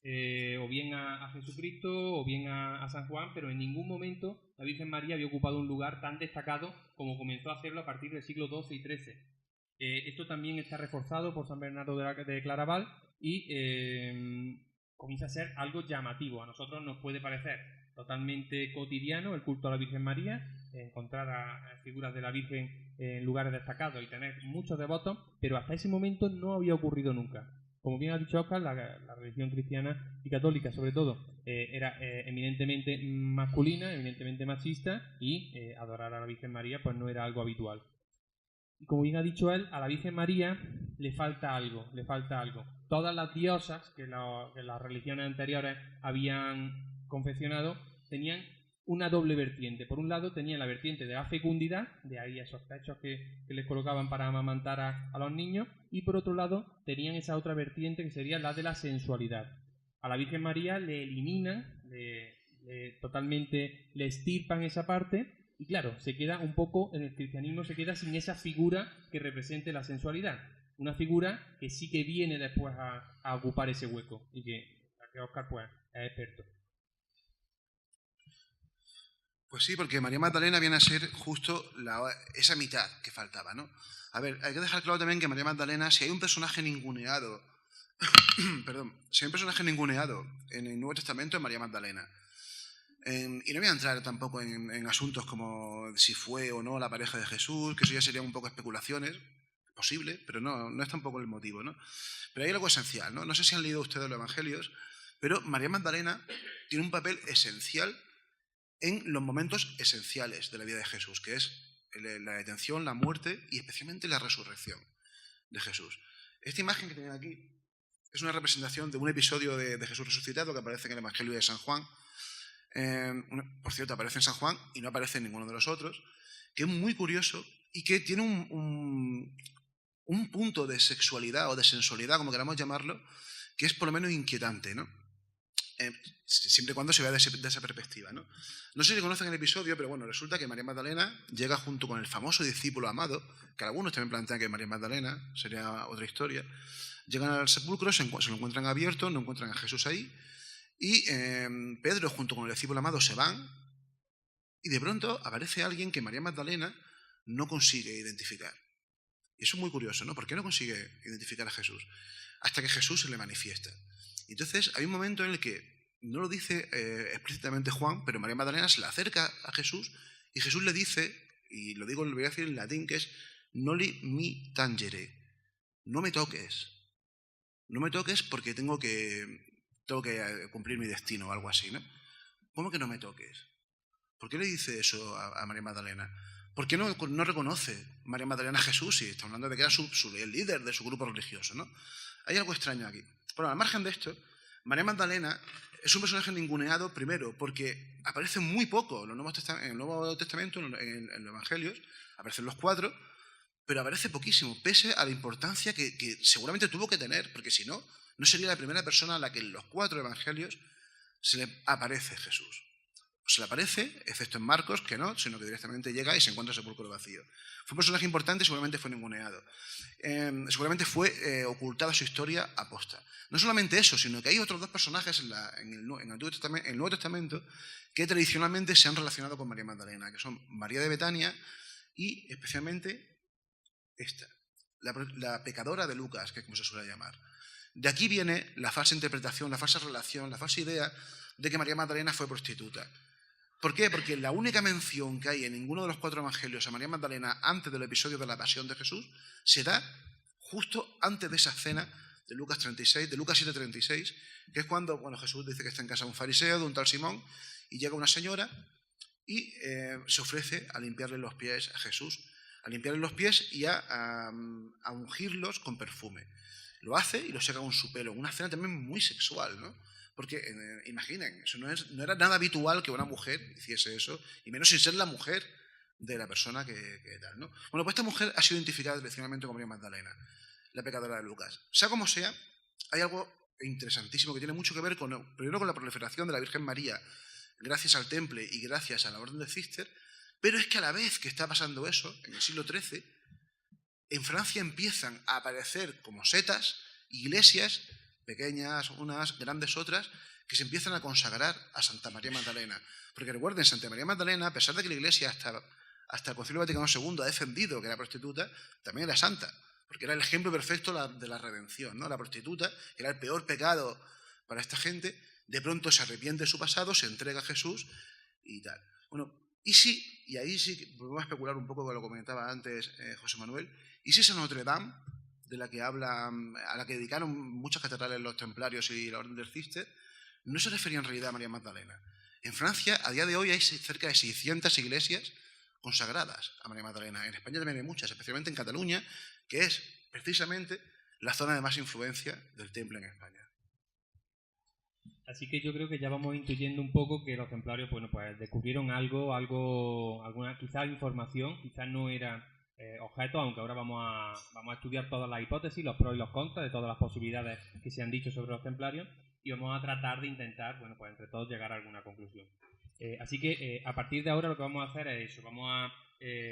O bien a Jesucristo o bien a San Juan, pero en ningún momento la Virgen María había ocupado un lugar tan destacado como comenzó a hacerlo a partir del siglo XII y XIII. Esto también está reforzado por San Bernardo de Claraval y comienza a ser algo llamativo. A nosotros nos puede parecer totalmente cotidiano el culto a la Virgen María, encontrar a figuras de la Virgen en lugares destacados y tener muchos devotos, pero hasta ese momento no había ocurrido nunca. Como bien ha dicho Óscar, la religión cristiana y católica, sobre todo, era eminentemente masculina, eminentemente machista, y adorar a la Virgen María pues no era algo habitual. Y como bien ha dicho él, a la Virgen María le falta algo. Todas las diosas que las religiones anteriores habían confeccionado tenían una doble vertiente. Por un lado tenían la vertiente de la fecundidad, de ahí esos pechos que les colocaban para amamantar a los niños, y por otro lado tenían esa otra vertiente que sería la de la sensualidad. A la Virgen María le eliminan, totalmente le extirpan esa parte, y claro, se queda un poco, en el cristianismo se queda sin esa figura que represente la sensualidad. Una figura que sí que viene después a ocupar ese hueco, y que Óscar pues es experto. Pues sí, porque María Magdalena viene a ser justo esa mitad que faltaba, ¿no? A ver, hay que dejar claro también que María Magdalena, si hay un personaje ninguneado, si hay un personaje ninguneado en el Nuevo Testamento, es María Magdalena. Y no voy a entrar tampoco en asuntos como si fue o no la pareja de Jesús, que eso ya serían un poco especulaciones, posible, pero no es tampoco el motivo, ¿no? Pero hay algo esencial, ¿no? No sé si han leído ustedes los Evangelios, pero María Magdalena tiene un papel esencial en los momentos esenciales de la vida de Jesús, que es la detención, la muerte y especialmente la resurrección de Jesús. Esta imagen que tienen aquí es una representación de un episodio de Jesús resucitado que aparece en el Evangelio de San Juan. Por cierto, aparece en San Juan y no aparece en ninguno de los otros, que es muy curioso y que tiene un punto de sexualidad o de sensualidad, como queramos llamarlo, que es por lo menos inquietante, ¿no? Siempre y cuando se vea de esa perspectiva, ¿no? No sé si conocen el episodio, pero bueno, resulta que María Magdalena llega junto con el famoso discípulo amado, que algunos también plantean que María Magdalena, sería otra historia. Llegan al sepulcro, se lo encuentran abierto, no encuentran a Jesús ahí, y Pedro junto con el discípulo amado se van, y de pronto aparece alguien que María Magdalena no consigue identificar. Y eso es muy curioso, ¿no? ¿Por qué no consigue identificar a Jesús? Hasta que Jesús se le manifiesta. Entonces hay un momento en el que, no lo dice explícitamente Juan, pero María Magdalena se le acerca a Jesús y Jesús le dice, y lo voy a decir en latín, que es noli mi tangere, no me toques. No me toques porque tengo que cumplir mi destino o algo así, ¿no? ¿Cómo que no me toques? ¿Por qué le dice eso a María Magdalena? ¿Por qué no reconoce María Magdalena a Jesús si está hablando de que era el líder de su grupo religioso, ¿no? Hay algo extraño aquí. Bueno, al margen de esto, María Magdalena es un personaje ninguneado, primero, porque aparece muy poco en el Nuevo Testamento, en los Evangelios, aparecen los 4, pero aparece poquísimo, pese a la importancia que seguramente tuvo que tener, porque si no, no sería la primera persona a la que en los 4 Evangelios se le aparece Jesús. Se le aparece, excepto en Marcos, que no, sino que directamente llega y se encuentra el sepulcro vacío. Fue un personaje importante y seguramente fue ninguneado. Seguramente fue ocultada su historia aposta. No solamente eso, sino que hay otros 2 personajes en el Nuevo Testamento que tradicionalmente se han relacionado con María Magdalena, que son María de Betania y especialmente esta, la pecadora de Lucas, que es como se suele llamar. De aquí viene la falsa interpretación, la falsa relación, la falsa idea de que María Magdalena fue prostituta. ¿Por qué? Porque la única mención que hay en ninguno de los 4 evangelios a María Magdalena antes del episodio de la pasión de Jesús se da justo antes de esa escena de Lucas 7:36, que es cuando Jesús dice que está en casa de un fariseo, de un tal Simón, y llega una señora y se ofrece a limpiarle los pies a Jesús, a limpiarle los pies y a ungirlos con perfume. Lo hace y lo seca con su pelo, una escena también muy sexual, ¿no? Porque, imaginen, eso no era nada habitual que una mujer hiciese eso, y menos sin ser la mujer de la persona que tal, ¿no? Bueno, pues esta mujer ha sido identificada tradicionalmente como María Magdalena, la pecadora de Lucas. Sea como sea, hay algo interesantísimo que tiene mucho que ver primero con la proliferación de la Virgen María, gracias al Temple y gracias a la Orden de Císter, pero es que a la vez que está pasando eso, en el siglo XIII, en Francia empiezan a aparecer como setas, iglesias, pequeñas unas, grandes otras, que se empiezan a consagrar a Santa María Magdalena. Porque recuerden, Santa María Magdalena, a pesar de que la Iglesia hasta el Concilio Vaticano II ha defendido que era prostituta, también era santa, porque era el ejemplo perfecto de la redención, ¿no? La prostituta, que era el peor pecado para esta gente, de pronto se arrepiente de su pasado, se entrega a Jesús y tal. Bueno, Y sí, y ahí sí podemos especular un poco con lo que comentaba antes José Manuel, y si esa Notre Dame, de la que hablan, a la que dedicaron muchas catedrales los templarios y la Orden del Císter, no se refería en realidad a María Magdalena. En Francia, a día de hoy, hay cerca de 600 iglesias consagradas a María Magdalena. En España también hay muchas, especialmente en Cataluña, que es precisamente la zona de más influencia del temple en España. Así que yo creo que ya vamos intuyendo un poco que los templarios, bueno, pues descubrieron alguna quizás información, quizás no era objeto, aunque ahora vamos a estudiar todas las hipótesis, los pros y los contras de todas las posibilidades que se han dicho sobre los templarios, y vamos a tratar de intentar, bueno, pues entre todos llegar a alguna conclusión. Así que a partir de ahora lo que vamos a hacer es eso, vamos a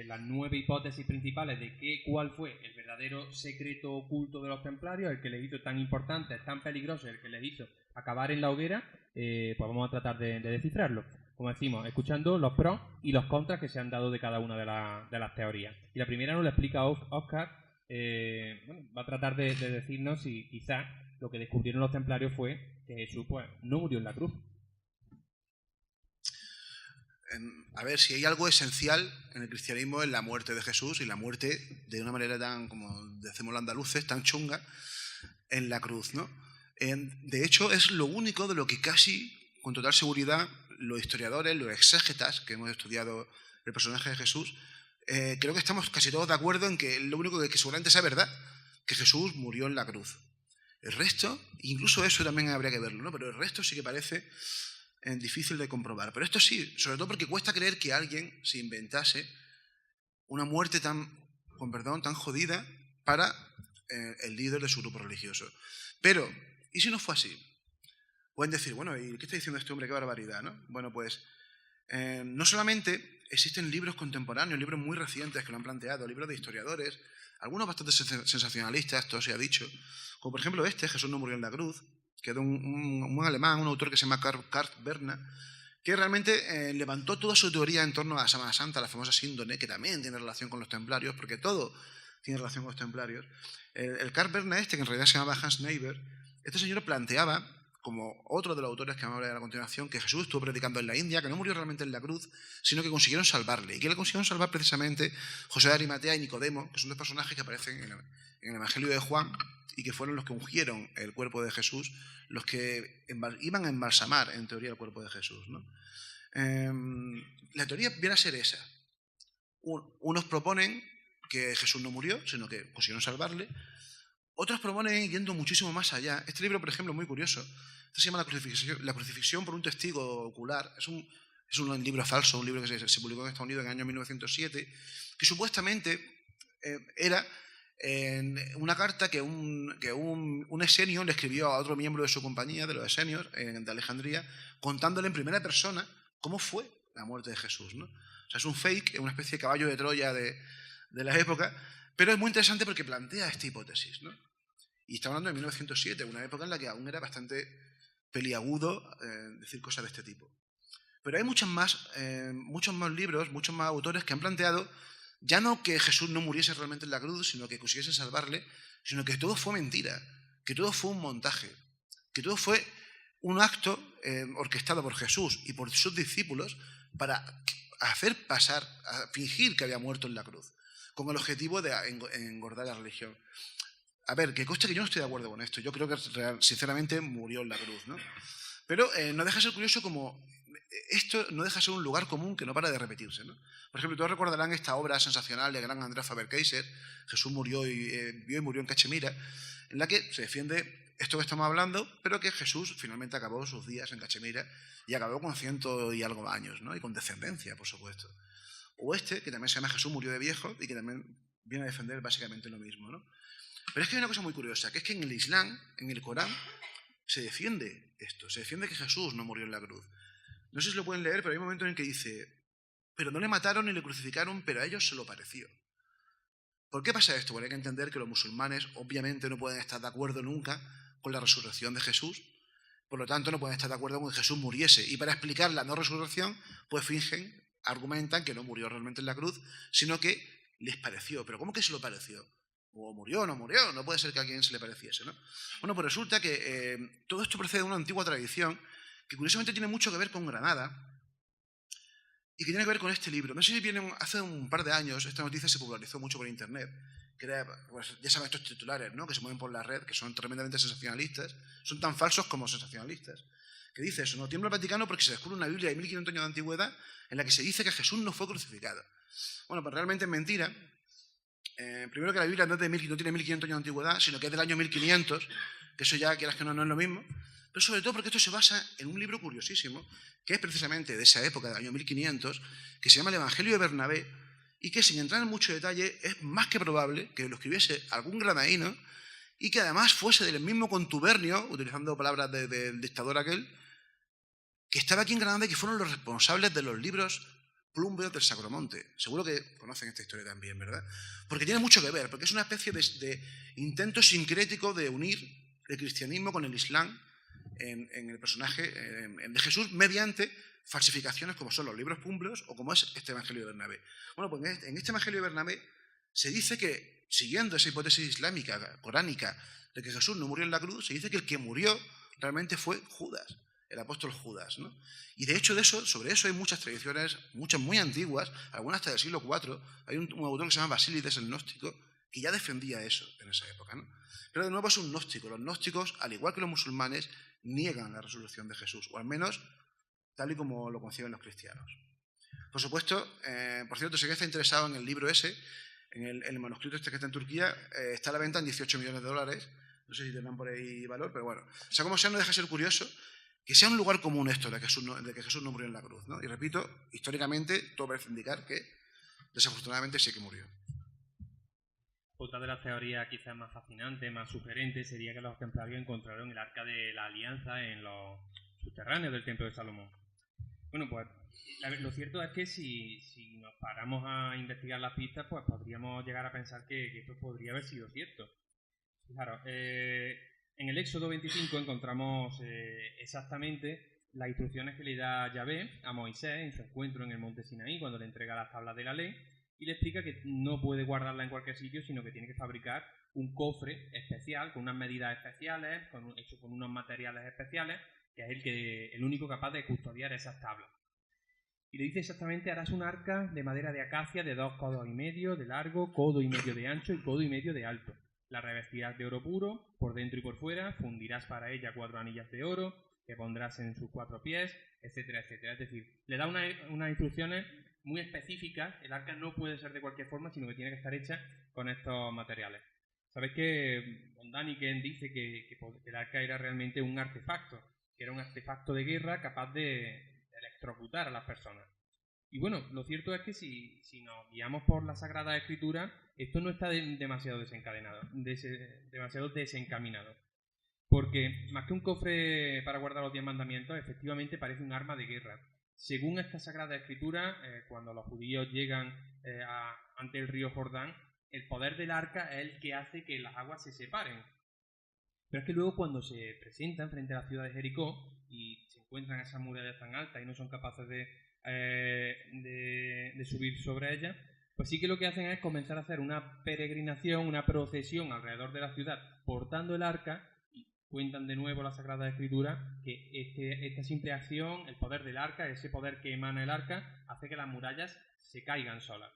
las 9 hipótesis principales de cuál fue el verdadero secreto oculto de los templarios, el que les hizo tan importante, tan peligroso, el que les hizo acabar en la hoguera, pues vamos a tratar de descifrarlo. Como decimos, escuchando los pros y los contras que se han dado de cada una de las teorías. Y la primera nos la explica Óscar, bueno, va a tratar de decirnos si quizás lo que descubrieron los templarios fue que Jesús pues, no murió en la cruz. A ver, si hay algo esencial en el cristianismo es la muerte de Jesús, y la muerte de una manera tan, como decimos los andaluces, tan chunga en la cruz, ¿no? De hecho, es lo único de lo que casi, con total seguridad, los historiadores, los exégetas que hemos estudiado el personaje de Jesús, creo que estamos casi todos de acuerdo en que lo único que seguramente sea verdad, que Jesús murió en la cruz. El resto, incluso eso también habría que verlo, ¿no? Pero el resto sí que parece difícil de comprobar. Pero esto sí, sobre todo porque cuesta creer que alguien se inventase una muerte tan jodida para el líder de su grupo religioso. Pero, ¿y si no fue así? Pueden decir, bueno, ¿y qué está diciendo este hombre? ¡Qué barbaridad!, ¿no? Bueno, pues no solamente existen libros contemporáneos, libros muy recientes que lo han planteado, libros de historiadores, algunos bastante sensacionalistas, todo se ha dicho, como por ejemplo Jesús no murió en la cruz, que era un alemán, un autor que se llama Karl Berner, que realmente levantó toda su teoría en torno a Semana Santa, la famosa síndone, que también tiene relación con los templarios, porque todo tiene relación con los templarios. El Karl Berner que en realidad se llamaba Hans Niebuhr, este señor planteaba, como otro de los autores que vamos a hablar a continuación, que Jesús estuvo predicando en la India, que no murió realmente en la cruz, sino que consiguieron salvarle. ¿Y que le consiguieron salvar? Precisamente José de Arimatea y Nicodemo, que son dos personajes que aparecen en el Evangelio de Juan y que fueron los que ungieron el cuerpo de Jesús, los que iban a embalsamar, en teoría, el cuerpo de Jesús, ¿no? La teoría viene a ser esa. Unos proponen que Jesús no murió, sino que consiguieron salvarle. Otros proponen yendo muchísimo más allá. Este libro, por ejemplo, es muy curioso. Este se llama La crucifixión por un testigo ocular. Es un libro falso, un libro que se publicó en Estados Unidos en el año 1907, que supuestamente era una carta que un esenio le escribió a otro miembro de su compañía, de los esenios, de Alejandría, contándole en primera persona cómo fue la muerte de Jesús, ¿no? O sea, es un fake, es una especie de caballo de Troya de la época, pero es muy interesante porque plantea esta hipótesis, ¿no? Y está hablando de 1907, una época en la que aún era bastante peliagudo decir cosas de este tipo. Pero hay muchos más libros, muchos más autores que han planteado ya no que Jesús no muriese realmente en la cruz, sino que consiguiesen salvarle, sino que todo fue mentira, que todo fue un montaje, que todo fue un acto orquestado por Jesús y por sus discípulos para hacer pasar, a fingir que había muerto en la cruz, con el objetivo de engordar la religión. A ver, que conste que yo no estoy de acuerdo con esto. Yo creo que sinceramente murió en la cruz, ¿no? Pero no deja de ser curioso como esto no deja de ser un lugar común que no para de repetirse, ¿no? Por ejemplo, todos recordarán esta obra sensacional del gran Andrés Faber-Kaiser, Jesús murió y murió en Cachemira, en la que se defiende esto que estamos hablando, pero que Jesús finalmente acabó sus días en Cachemira y acabó con 100 y algo años, ¿no? Y con descendencia, por supuesto. O que también se llama Jesús murió de viejo y que también viene a defender básicamente lo mismo, ¿no? Pero es que hay una cosa muy curiosa, que es que en el Islam, en el Corán, se defiende esto, se defiende que Jesús no murió en la cruz. No sé si lo pueden leer, pero hay un momento en el que dice, pero no le mataron ni le crucificaron, pero a ellos se lo pareció. ¿Por qué pasa esto? Bueno, hay que entender que los musulmanes obviamente no pueden estar de acuerdo nunca con la resurrección de Jesús, por lo tanto no pueden estar de acuerdo con que Jesús muriese, y para explicar la no resurrección, pues argumentan que no murió realmente en la cruz, sino que les pareció. ¿Pero cómo que se lo pareció? O murió o no murió, no puede ser que a alguien se le pareciese, ¿no? Bueno, pues resulta que todo esto procede de una antigua tradición que curiosamente tiene mucho que ver con Granada y que tiene que ver con este libro. No sé si viene hace un par de años, esta noticia se popularizó mucho por internet, que era, pues, ya saben, estos titulares, ¿no?, que se mueven por la red, que son tremendamente sensacionalistas, son tan falsos como sensacionalistas, que dice eso, ¿no? Tiembla el Vaticano porque se descubre una Biblia de 1500 años de antigüedad en la que se dice que Jesús no fue crucificado. Bueno, pues realmente es mentira. Primero que la Biblia no tiene 1500 años de antigüedad, sino que es del año 1500, que eso ya, quieras que no es lo mismo, pero sobre todo porque esto se basa en un libro curiosísimo, que es precisamente de esa época, del año 1500, que se llama el Evangelio de Bernabé, y que, sin entrar en mucho detalle, es más que probable que lo escribiese algún granadino y que además fuese del mismo contubernio, utilizando palabras del dictador aquel, que estaba aquí en Granada y que fueron los responsables de los libros Plumbeos del Sacromonte. Seguro que conocen esta historia también, ¿verdad? Porque tiene mucho que ver, porque es una especie de intento sincrético de unir el cristianismo con el islam en el personaje de Jesús mediante falsificaciones como son los libros Plumbeos o como es este Evangelio de Bernabé. Bueno, pues en este Evangelio de Bernabé se dice que, siguiendo esa hipótesis islámica, coránica, de que Jesús no murió en la cruz, se dice que el que murió realmente fue Judas, el apóstol Judas, ¿no? Y de hecho sobre eso hay muchas tradiciones, muchas muy antiguas, algunas hasta del siglo IV. Hay un autor que se llama Basílides el Gnóstico, que ya defendía eso en esa época, ¿no? Pero de nuevo es un gnóstico. Los gnósticos, al igual que los musulmanes, niegan la resurrección de Jesús, o al menos tal y como lo conciben los cristianos. Por supuesto, por cierto, si alguien está interesado en el libro ese, en el manuscrito este que está en Turquía, está a la venta en $18 millones. No sé si tendrán por ahí valor, pero bueno. O sea, como sea, no deja de ser curioso que sea un lugar común esto de que Jesús no murió en la cruz, ¿no? Y repito, históricamente todo parece indicar que desafortunadamente sí que murió. Otra de las teorías quizás más fascinantes, más sugerentes, sería que los templarios encontraron el Arca de la Alianza en los subterráneos del Templo de Salomón. Bueno, pues lo cierto es que si nos paramos a investigar las pistas, pues podríamos llegar a pensar que esto podría haber sido cierto. Claro, en el Éxodo 25 encontramos exactamente las instrucciones que le da Yahvé a Moisés en su encuentro en el monte Sinaí, cuando le entrega las tablas de la ley, y le explica que no puede guardarla en cualquier sitio, sino que tiene que fabricar un cofre especial, con unas medidas especiales, hecho con unos materiales especiales, que es el único capaz de custodiar esas tablas. Y le dice exactamente: harás un arca de madera de acacia de 2,5 codos de largo, 1,5 codos de ancho y 1,5 codos de alto. La revestirás de oro puro, por dentro y por fuera, fundirás para ella 4 anillas de oro, que pondrás en sus 4 pies, etcétera, etcétera. Es decir, le da unas instrucciones muy específicas. El arca no puede ser de cualquier forma, sino que tiene que estar hecha con estos materiales. Sabéis que Von Daniken dice que el arca era realmente un artefacto, que era un artefacto de guerra capaz de electrocutar a las personas. Y bueno, lo cierto es que si nos guiamos por la Sagrada Escritura, esto no está demasiado desencaminado. Porque más que un cofre para guardar los 10 mandamientos, efectivamente parece un arma de guerra. Según esta Sagrada Escritura, cuando los judíos llegan ante el río Jordán, el poder del arca es el que hace que las aguas se separen. Pero es que luego, cuando se presentan frente a la ciudad de Jericó y se encuentran esas murallas tan altas y no son capaces de subir sobre ellas, pues sí que lo que hacen es comenzar a hacer una peregrinación, una procesión alrededor de la ciudad portando el arca, y cuentan de nuevo la Sagrada Escritura que esta simple acción, el poder del arca, ese poder que emana el arca, hace que las murallas se caigan solas.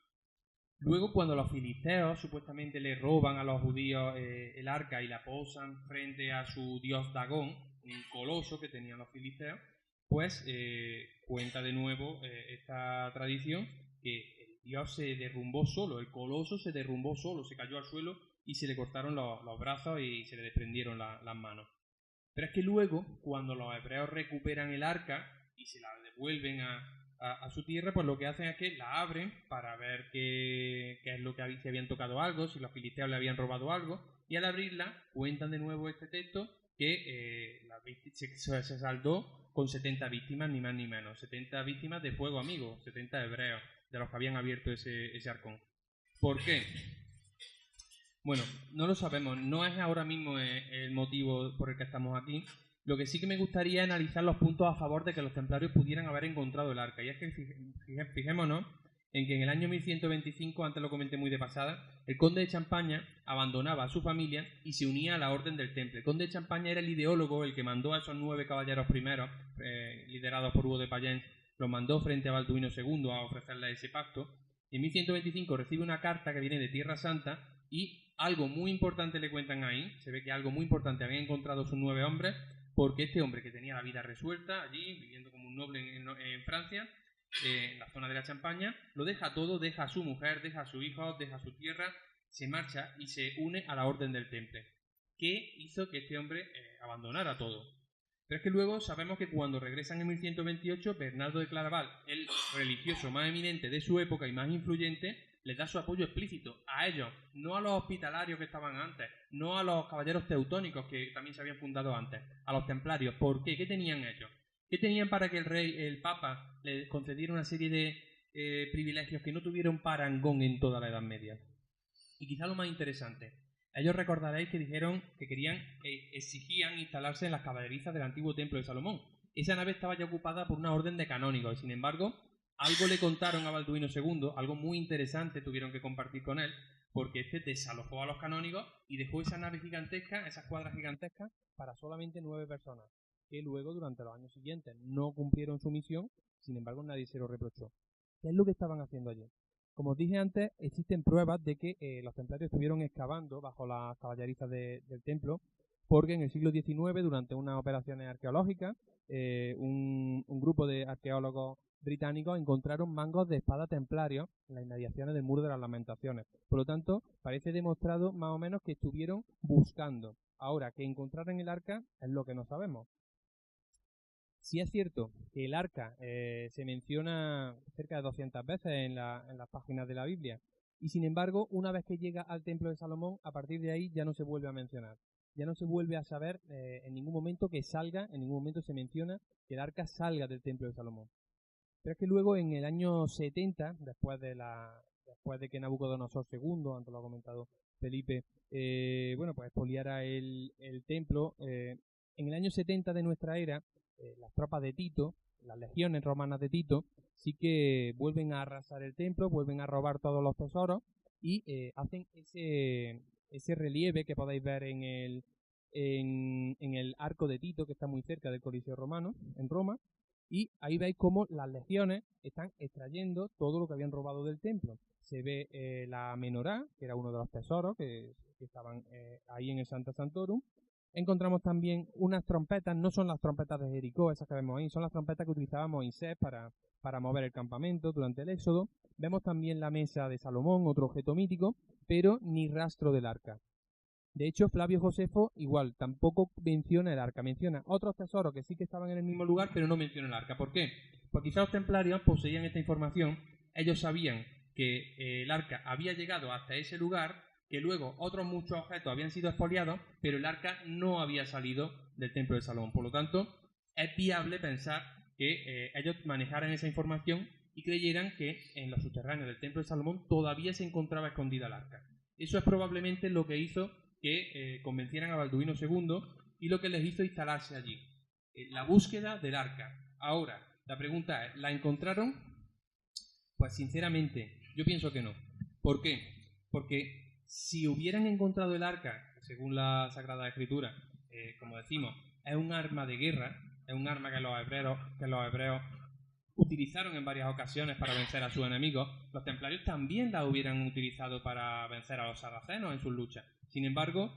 Luego, cuando los filisteos supuestamente le roban a los judíos el arca y la posan frente a su dios Dagón, un coloso que tenían los filisteos, pues cuenta de nuevo esta tradición que el dios se derrumbó solo, el coloso se derrumbó solo, se cayó al suelo y se le cortaron los brazos y se le desprendieron las manos. Pero es que luego, cuando los hebreos recuperan el arca y se la devuelven a su tierra, pues lo que hacen es que la abren para ver qué es lo que si habían tocado algo, si los filisteos le habían robado algo, y al abrirla cuentan de nuevo este texto que se saldó con 70 víctimas, ni más ni menos, 70 víctimas de fuego amigo, 70 hebreos de los que habían abierto ese arcón. ¿Por qué? Bueno, no lo sabemos, no es ahora mismo el motivo por el que estamos aquí. Lo que sí que me gustaría es analizar los puntos a favor de que los templarios pudieran haber encontrado el arca. Y es que fijémonos en que en el año 1125, antes lo comenté muy de pasada, el conde de Champaña abandonaba a su familia y se unía a la Orden del Temple. El conde de Champaña era el ideólogo, el que mandó a esos 9 caballeros primeros, liderados por Hugo de Payens, los mandó frente a Balduino II a ofrecerle ese pacto. En 1125 recibe una carta que viene de Tierra Santa y algo muy importante le cuentan ahí. Se ve que algo muy importante habían encontrado sus 9 hombres, porque este hombre que tenía la vida resuelta allí, viviendo como un noble en Francia, en la zona de la Champaña, lo deja todo, deja a su mujer, deja a su hijo, deja su tierra, se marcha y se une a la Orden del Temple. ¿Qué hizo que este hombre abandonara todo? Pero es que luego sabemos que cuando regresan en 1128, Bernardo de Claraval, el religioso más eminente de su época y más influyente, les da su apoyo explícito a ellos, no a los hospitalarios que estaban antes, no a los caballeros teutónicos que también se habían fundado antes, a los templarios. ¿Por qué? ¿Qué tenían ellos? ¿Qué tenían para que el rey, el papa, les concediera una serie de privilegios que no tuvieron parangón en toda la Edad Media? Y quizá lo más interesante, ellos recordaréis que dijeron que exigían instalarse en las caballerizas del antiguo templo de Salomón. Esa nave estaba ya ocupada por una orden de canónigos y, sin embargo, algo le contaron a Balduino II, algo muy interesante tuvieron que compartir con él, porque este desalojó a los canónigos y dejó esa nave gigantesca, esas cuadras gigantescas, para solamente 9 personas, que luego, durante los años siguientes, no cumplieron su misión, sin embargo nadie se lo reprochó. ¿Qué es lo que estaban haciendo allí? Como os dije antes, existen pruebas de que los templarios estuvieron excavando bajo las caballerizas del templo, porque en el siglo XIX, durante unas operaciones arqueológicas, un grupo de arqueólogos británicos encontraron mangos de espada templarios en las inmediaciones del Muro de las Lamentaciones. Por lo tanto, parece demostrado más o menos que estuvieron buscando. Ahora, que encontraran el arca es lo que no sabemos. Sí es cierto que el arca se menciona cerca de 200 veces en las páginas de la Biblia, y sin embargo, una vez que llega al Templo de Salomón, a partir de ahí ya no se vuelve a mencionar. Ya no se vuelve a saber en ningún momento que salga, en ningún momento se menciona que el arca salga del Templo de Salomón. Pero es que luego, en el año 70, después de que Nabucodonosor II, antes lo ha comentado Felipe, pues expoliara el templo, en el año 70 de nuestra era, las tropas de Tito, las legiones romanas de Tito, sí que vuelven a arrasar el templo, vuelven a robar todos los tesoros y hacen ese relieve que podéis ver en el arco de Tito, que está muy cerca del Coliseo Romano, en Roma. Y ahí veis cómo las legiones están extrayendo todo lo que habían robado del templo. Se ve la menorá, que era uno de los tesoros que estaban ahí en el Sancta Sanctorum. Encontramos también unas trompetas, no son las trompetas de Jericó, esas que vemos ahí, son las trompetas que utilizaba Moisés para mover el campamento durante el Éxodo. Vemos también la mesa de Salomón, otro objeto mítico, pero ni rastro del arca. De hecho, Flavio Josefo igual, tampoco menciona el arca, menciona otros tesoros que sí que estaban en el mismo lugar, pero no menciona el arca. ¿Por qué? Porque quizás los templarios poseían esta información, ellos sabían que el arca había llegado hasta ese lugar, que luego otros muchos objetos habían sido expoliados, pero el arca no había salido del templo de Salomón. Por lo tanto, es viable pensar que ellos manejaran esa información y creyeran que en los subterráneos del templo de Salomón todavía se encontraba escondida el arca. Eso es probablemente lo que hizo que convencieran a Balduino II y lo que les hizo instalarse allí. La búsqueda del arca. Ahora, la pregunta es, ¿la encontraron? Pues sinceramente, yo pienso que no. ¿Por qué? Porque si hubieran encontrado el arca, según la Sagrada Escritura, como decimos, es un arma de guerra, es un arma que los hebreos utilizaron en varias ocasiones para vencer a sus enemigos, los templarios también la hubieran utilizado para vencer a los sarracenos en sus luchas. Sin embargo,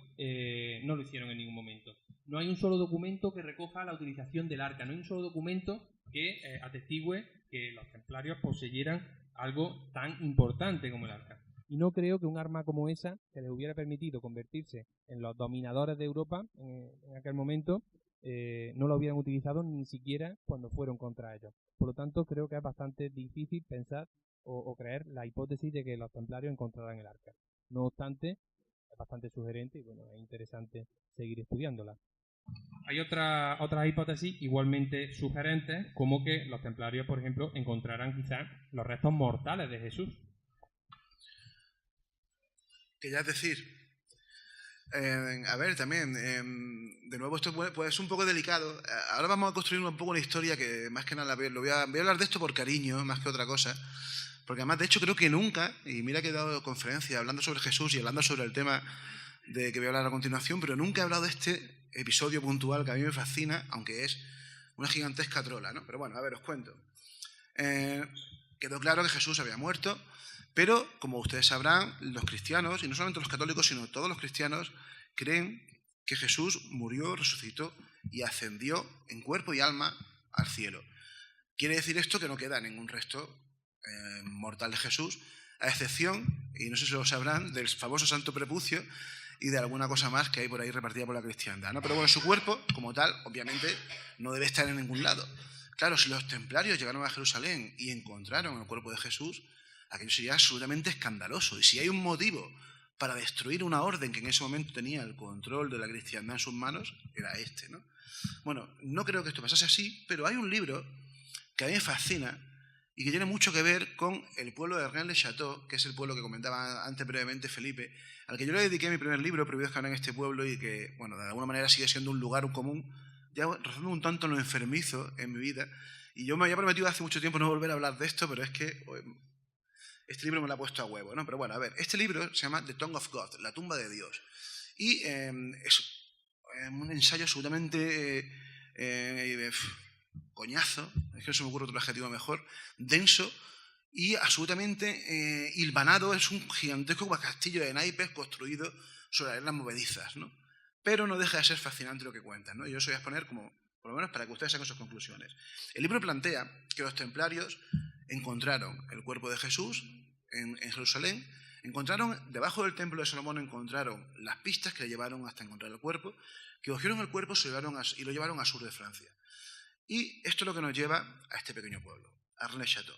no lo hicieron en ningún momento. No hay un solo documento que recoja la utilización del arca, no hay un solo documento que atestigüe que los templarios poseyeran algo tan importante como el arca. Y no creo que un arma como esa, que les hubiera permitido convertirse en los dominadores de Europa en aquel momento, no lo hubieran utilizado ni siquiera cuando fueron contra ellos. Por lo tanto, creo que es bastante difícil pensar o creer la hipótesis de que los templarios encontraran el arca. No obstante, es bastante sugerente y bueno, es interesante seguir estudiándola. Hay otras hipótesis igualmente sugerentes, como que los templarios, por ejemplo, encontraran quizás los restos mortales de Jesús. Que ya es decir, a ver, también, de nuevo esto puede ser un poco delicado. Ahora vamos a construir un poco una historia que más que nada voy a hablar de esto por cariño, más que otra cosa. Porque además, de hecho, creo que nunca, y mira que he dado conferencias hablando sobre Jesús y hablando sobre el tema de que voy a hablar a continuación, pero nunca he hablado de este episodio puntual que a mí me fascina, aunque es una gigantesca trola, ¿no? Pero bueno, a ver, os cuento. quedó claro que Jesús había muerto, pero, como ustedes sabrán, los cristianos, y no solamente los católicos, sino todos los cristianos, creen que Jesús murió, resucitó y ascendió en cuerpo y alma al cielo. Quiere decir esto que no queda ningún resto mortal de Jesús, a excepción, y no sé si lo sabrán, del famoso santo prepucio y de alguna cosa más que hay por ahí repartida por la cristiandad, ¿no? Pero bueno, su cuerpo, como tal, obviamente, no debe estar en ningún lado. Claro, si los templarios llegaron a Jerusalén y encontraron el cuerpo de Jesús, aquello sería absolutamente escandaloso. Y si hay un motivo para destruir una orden que en ese momento tenía el control de la cristiandad en sus manos, era este, ¿no? Bueno, no creo que esto pasase así, pero hay un libro que a mí me fascina y que tiene mucho que ver con el pueblo de Rennes-le-Château, que es el pueblo que comentaba antes brevemente Felipe, al que yo le dediqué mi primer libro, Prohibidos que hablan en este pueblo, y que, bueno, de alguna manera sigue siendo un lugar común, ya rozando un tanto lo enfermizo en mi vida. Y yo me había prometido hace mucho tiempo no volver a hablar de esto, pero es que este libro me lo ha puesto a huevo, ¿no? Pero bueno, a ver, este libro se llama The Tomb of God, la tumba de Dios. Y es un ensayo absolutamente coñazo, es que no se me ocurre otro adjetivo mejor, denso y absolutamente hilvanado. Es un gigantesco castillo de naipes construido sobre arenas movedizas, ¿no? Pero no deja de ser fascinante lo que cuentan, ¿no? Yo os voy a exponer como, por lo menos para que ustedes saquen sus conclusiones. El libro plantea que los templarios encontraron el cuerpo de Jesús en Jerusalén, encontraron, debajo del templo de Salomón, encontraron las pistas que le llevaron hasta encontrar el cuerpo, que cogieron el cuerpo y lo llevaron al sur de Francia. Y esto es lo que nos lleva a este pequeño pueblo, a Rennes-le-Château.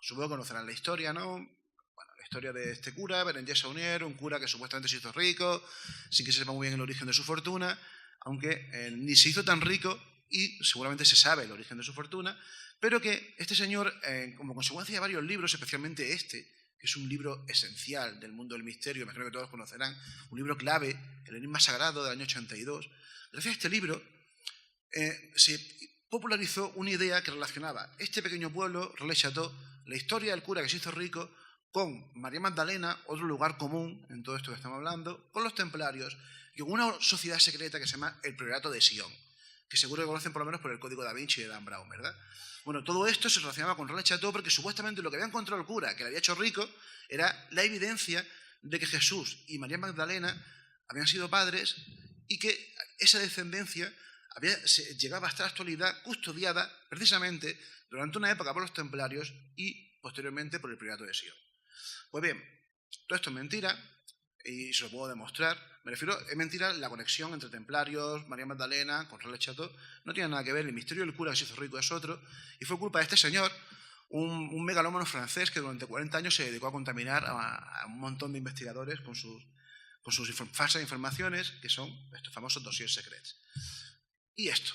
Supongo que conocerán la historia, ¿no? Bueno, la historia de este cura, Berenguer Saunier, un cura que supuestamente se hizo rico, sin que se sepa muy bien el origen de su fortuna, aunque ni se hizo tan rico y seguramente se sabe el origen de su fortuna, pero que este señor, como consecuencia de varios libros, especialmente este, que es un libro esencial del mundo del misterio, me creo que todos conocerán, un libro clave, El Enigma Sagrado, del año 82, gracias a este libro se popularizó una idea que relacionaba este pequeño pueblo, Rennes-le-Château, la historia del cura que se hizo rico, con María Magdalena, otro lugar común en todo esto que estamos hablando, con los templarios y con una sociedad secreta que se llama el Priorato de Sion, que seguro que conocen por lo menos por el Código da Vinci de Dan Brown, ¿verdad? Bueno, todo esto se relacionaba con Rennes-le-Château porque supuestamente lo que había encontrado el cura, que le había hecho rico, era la evidencia de que Jesús y María Magdalena habían sido padres y que esa descendencia llegaba hasta la actualidad custodiada precisamente durante una época por los templarios y posteriormente por el Priorato de Sion. Pues bien, todo esto es mentira y se lo puedo demostrar. Me refiero, es mentira la conexión entre templarios, María Magdalena, con Rennes-le-Château. No tiene nada que ver, el misterio del cura que se hizo rico es otro. Y fue culpa de este señor, un megalómano francés que durante 40 años se dedicó a contaminar a un montón de investigadores con sus falsas informaciones, que son estos famosos dossiers secrets. Y esto,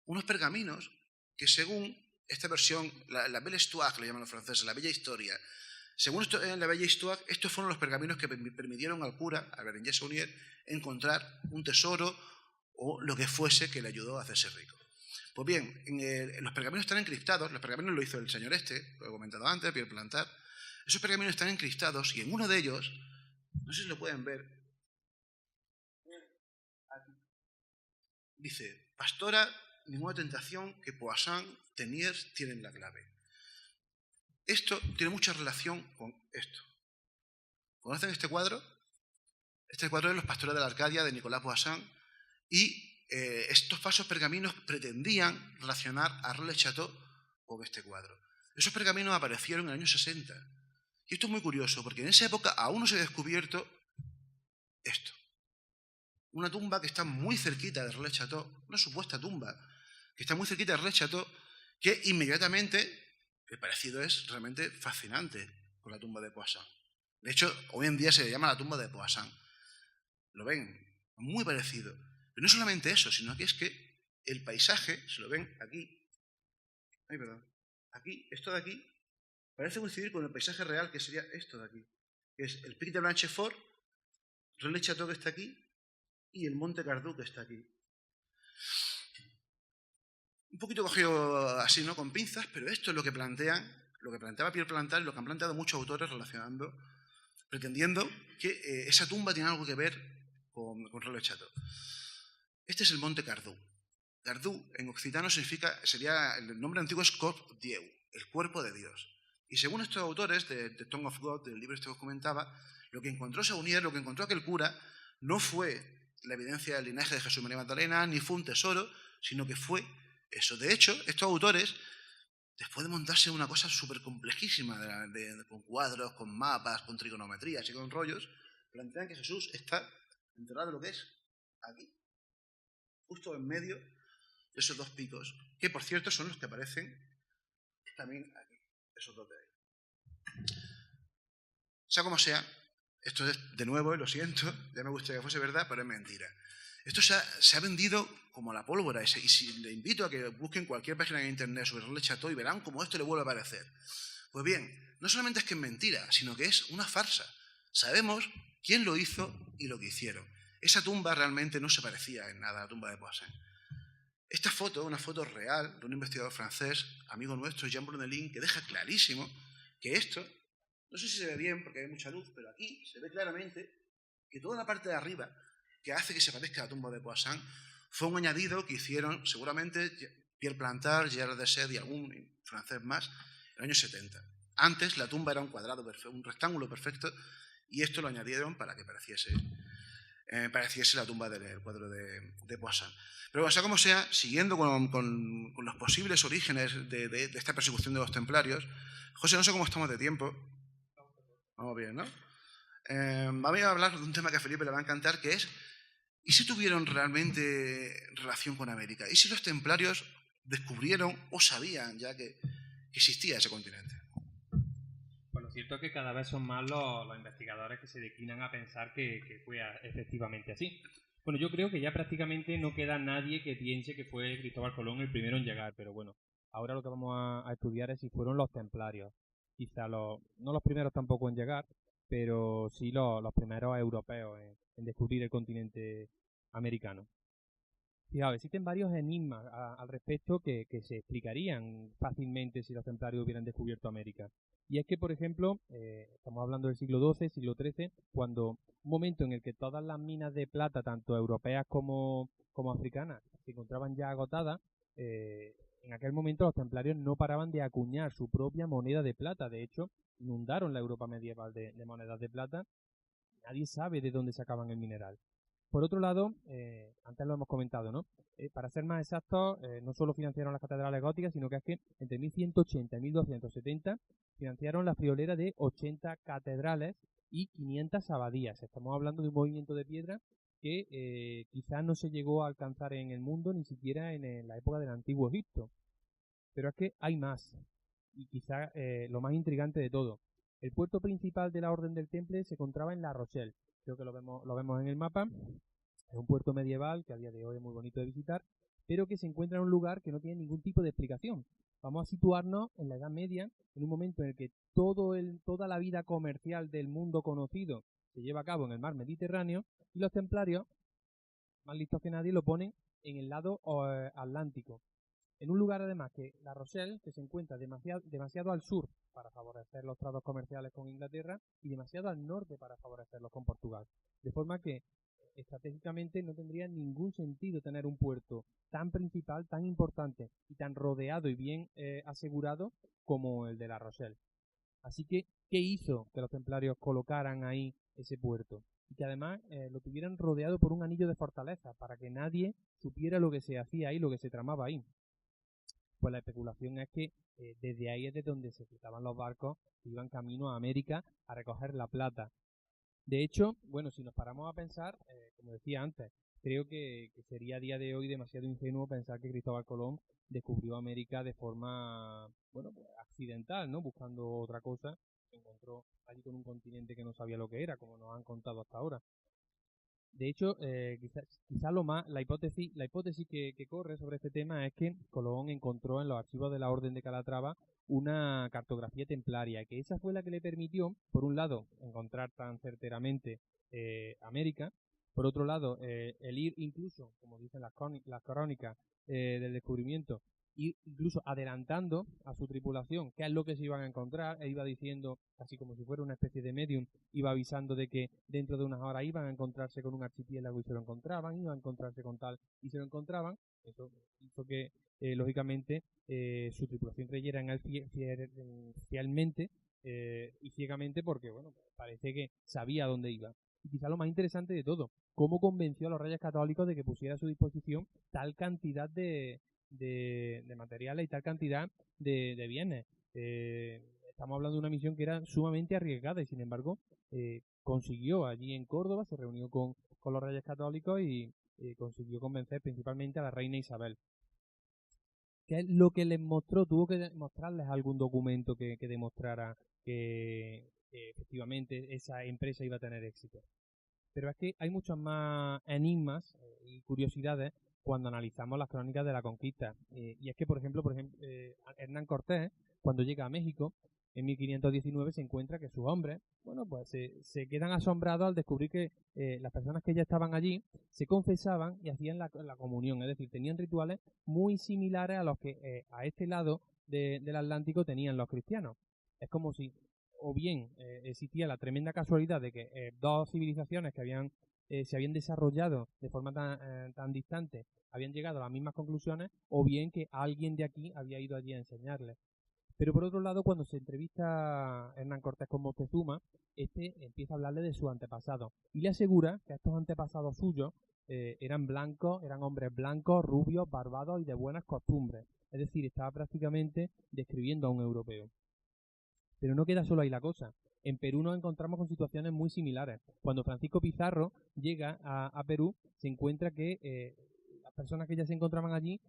unos pergaminos que según esta versión, la Belle Histoire, que le llaman los franceses, la Bella Historia, según la Bella Histoire, estos fueron los pergaminos que permitieron al cura, a Berenguer Saunier, encontrar un tesoro o lo que fuese que le ayudó a hacerse rico. Pues bien, los pergaminos están encriptados, los pergaminos lo hizo el señor lo he comentado antes, Pierre Plantard. Esos pergaminos están encriptados y en uno de ellos, no sé si lo pueden ver, dice: Pastora, ninguna tentación que Poisson, Teniers tienen la clave. Esto tiene mucha relación con esto. ¿Conocen este cuadro? Este cuadro es Los Pastores de la Arcadia, de Nicolas Poisson, y estos falsos pergaminos pretendían relacionar a Rennes-le-Château con este cuadro. Esos pergaminos aparecieron en el año 60. Y esto es muy curioso, porque en esa época aún no se ha descubierto esto. Una tumba que está muy cerquita de Rennes-le-Château, una supuesta tumba que está muy cerquita de Rennes-le-Château, que inmediatamente el parecido es realmente fascinante con la tumba de Poisson. De hecho, hoy en día se le llama la tumba de Poisson. ¿Lo ven? Muy parecido. Pero no solamente eso, sino que es que el paisaje, si lo ven aquí, aquí, esto de aquí, parece coincidir con el paisaje real, que sería esto de aquí, que es el Pic de Blanchefort, Rennes-le-Château, que está aquí, y el Monte Cardú, que está aquí. Un poquito cogido así, ¿no?, con pinzas, pero esto es lo que planteaba Pierre Plantard y lo que han planteado muchos autores relacionando, pretendiendo que esa tumba tiene algo que ver con Rennes-le-Château. Este es el Monte Cardú. Cardú en occitano el nombre antiguo es Corp Dieu, el cuerpo de Dios. Y según estos autores de Tongue of God, del libro este que os comentaba, lo que encontró Saunier, lo que encontró aquel cura, no fue la evidencia del linaje de Jesús y María Magdalena, ni fue un tesoro, sino que fue eso. De hecho, estos autores, después de montarse una cosa súper complejísima, con cuadros, con mapas, con trigonometrías y con rollos, plantean que Jesús está enterrado en lo que es aquí, justo en medio de esos dos picos, que por cierto son los que aparecen también aquí, esos dos de ahí. Sea como sea, esto es, de nuevo, y lo siento, ya me gustaría que fuese verdad, pero es mentira. Esto se ha vendido como la pólvora, y si le invito a que busquen cualquier página en internet sobre Rolle Chateau y verán cómo esto le vuelve a aparecer. Pues bien, no solamente es que es mentira, sino que es una farsa. Sabemos quién lo hizo y lo que hicieron. Esa tumba realmente no se parecía en nada a la tumba de Poussin. Esta foto, una foto real de un investigador francés, amigo nuestro, Jean Brunelin, que deja clarísimo que esto, no sé si se ve bien porque hay mucha luz, pero aquí se ve claramente que toda la parte de arriba que hace que se parezca a la tumba de Poussin fue un añadido que hicieron seguramente Pierre Plantard, Gerard de Sède y algún francés más en el año 70. Antes la tumba era un cuadrado perfecto, un rectángulo perfecto, y esto lo añadieron para que pareciese la tumba del cuadro de Poussin. Pero bueno, sea como sea, siguiendo con los posibles orígenes de esta persecución de los templarios, José, no sé cómo estamos de tiempo. Vamos bien, ¿no? Vamos a hablar de un tema que a Felipe le va a encantar, que es ¿y si tuvieron realmente relación con América? ¿Y si los templarios descubrieron o sabían ya que existía ese continente? Pues lo cierto es que cada vez son más los investigadores que se declinan a pensar que fue efectivamente así. Bueno, yo creo que ya prácticamente no queda nadie que piense que fue Cristóbal Colón el primero en llegar, pero bueno, ahora lo que vamos a estudiar es si fueron los templarios. Quizá no los primeros tampoco en llegar, pero sí los primeros europeos en descubrir el continente americano. Fijaos, existen varios enigmas al respecto que se explicarían fácilmente si los templarios hubieran descubierto América. Y es que, por ejemplo, estamos hablando del siglo XII, siglo XIII, cuando un momento en el que todas las minas de plata, tanto europeas como africanas, se encontraban ya agotadas, en aquel momento los templarios no paraban de acuñar su propia moneda de plata. De hecho, inundaron la Europa medieval de monedas de plata. Nadie sabe de dónde sacaban el mineral. Por otro lado, antes lo hemos comentado, ¿no? Para ser más exactos, no solo financiaron las catedrales góticas, sino que es que entre 1180 y 1270 financiaron la friolera de 80 catedrales y 500 abadías. Estamos hablando de un movimiento de piedra que quizás no se llegó a alcanzar en el mundo ni siquiera en la época del Antiguo Egipto. Pero es que hay más, y quizás lo más intrigante de todo. El puerto principal de la Orden del Temple se encontraba en La Rochelle. Creo que lo vemos en el mapa. Es un puerto medieval que a día de hoy es muy bonito de visitar, pero que se encuentra en un lugar que no tiene ningún tipo de explicación. Vamos a situarnos en la Edad Media, en un momento en el que toda la vida comercial del mundo conocido se lleva a cabo en el mar Mediterráneo, y los templarios, más listos que nadie, lo ponen en el lado atlántico. En un lugar además que La Rochelle, que se encuentra demasiado al sur para favorecer los tratos comerciales con Inglaterra y demasiado al norte para favorecerlos con Portugal. De forma que estratégicamente no tendría ningún sentido tener un puerto tan principal, tan importante y tan rodeado y bien asegurado como el de La Rochelle. Así que, ¿qué hizo que los templarios colocaran ahí ese puerto? Y que además lo tuvieran rodeado por un anillo de fortaleza para que nadie supiera lo que se hacía ahí, lo que se tramaba ahí. Pues la especulación es que desde ahí es de donde se fletaban los barcos que iban camino a América a recoger la plata. De hecho, bueno, si nos paramos a pensar, como decía antes, creo que sería a día de hoy demasiado ingenuo pensar que Cristóbal Colón descubrió América de forma, bueno, pues accidental, ¿no? Buscando otra cosa, se encontró allí con un continente que no sabía lo que era, como nos han contado hasta ahora. De hecho, quizás la hipótesis que corre sobre este tema es que Colón encontró en los archivos de la Orden de Calatrava una cartografía templaria, que esa fue la que le permitió, por un lado, encontrar tan certeramente América, por otro lado, el ir incluso, como dicen las crónicas del descubrimiento, ir incluso adelantando a su tripulación qué es lo que se iban a encontrar, e iba diciendo, casi como si fuera una especie de medium, iba avisando de que dentro de unas horas iban a encontrarse con un archipiélago y se lo encontraban, iban a encontrarse con tal y se lo encontraban. Eso hizo que lógicamente, su tripulación creyera en él fielmente y ciegamente porque, bueno, parece que sabía a dónde iba. Y quizá lo más interesante de todo, cómo convenció a los Reyes Católicos de que pusiera a su disposición tal cantidad de materiales y tal cantidad de bienes. Estamos hablando de una misión que era sumamente arriesgada y, sin embargo, consiguió allí en Córdoba, se reunió con los Reyes Católicos y consiguió convencer principalmente a la reina Isabel. ¿Qué es lo que les mostró? Tuvo que mostrarles algún documento que demostrara que efectivamente esa empresa iba a tener éxito. Pero es que hay muchos más enigmas y curiosidades cuando analizamos las crónicas de la conquista. Y es que, por ejemplo, Hernán Cortés, cuando llega a México, en 1519 se encuentra que sus hombres, bueno, pues se quedan asombrados al descubrir que las personas que ya estaban allí se confesaban y hacían la comunión, es decir, tenían rituales muy similares a los que a este lado del Atlántico tenían los cristianos. Es como si o bien existía la tremenda casualidad de que dos civilizaciones que se habían desarrollado de forma tan distante habían llegado a las mismas conclusiones, o bien que alguien de aquí había ido allí a enseñarles. Pero por otro lado, cuando se entrevista a Hernán Cortés con Moctezuma, este empieza a hablarle de sus antepasados y le asegura que estos antepasados suyos eran blancos, eran hombres blancos, rubios, barbados y de buenas costumbres. Es decir, estaba prácticamente describiendo a un europeo. Pero no queda solo ahí la cosa. En Perú nos encontramos con situaciones muy similares. Cuando Francisco Pizarro llega a Perú, se encuentra que las personas que ya se encontraban allí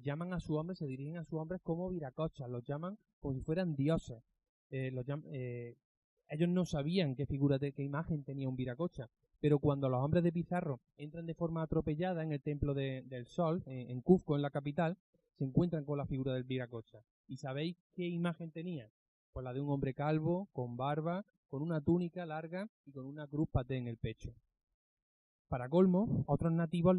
llaman a sus hombres, se dirigen a sus hombres como viracochas, los llaman como si fueran dioses. Ellos no sabían qué qué imagen tenía un viracocha, pero cuando los hombres de Pizarro entran de forma atropellada en el Templo del Sol, en Cuzco, en la capital, se encuentran con la figura del viracocha. ¿Y sabéis qué imagen tenía? Pues la de un hombre calvo, con barba, con una túnica larga y con una cruz paté en el pecho. Para colmo, otros nativos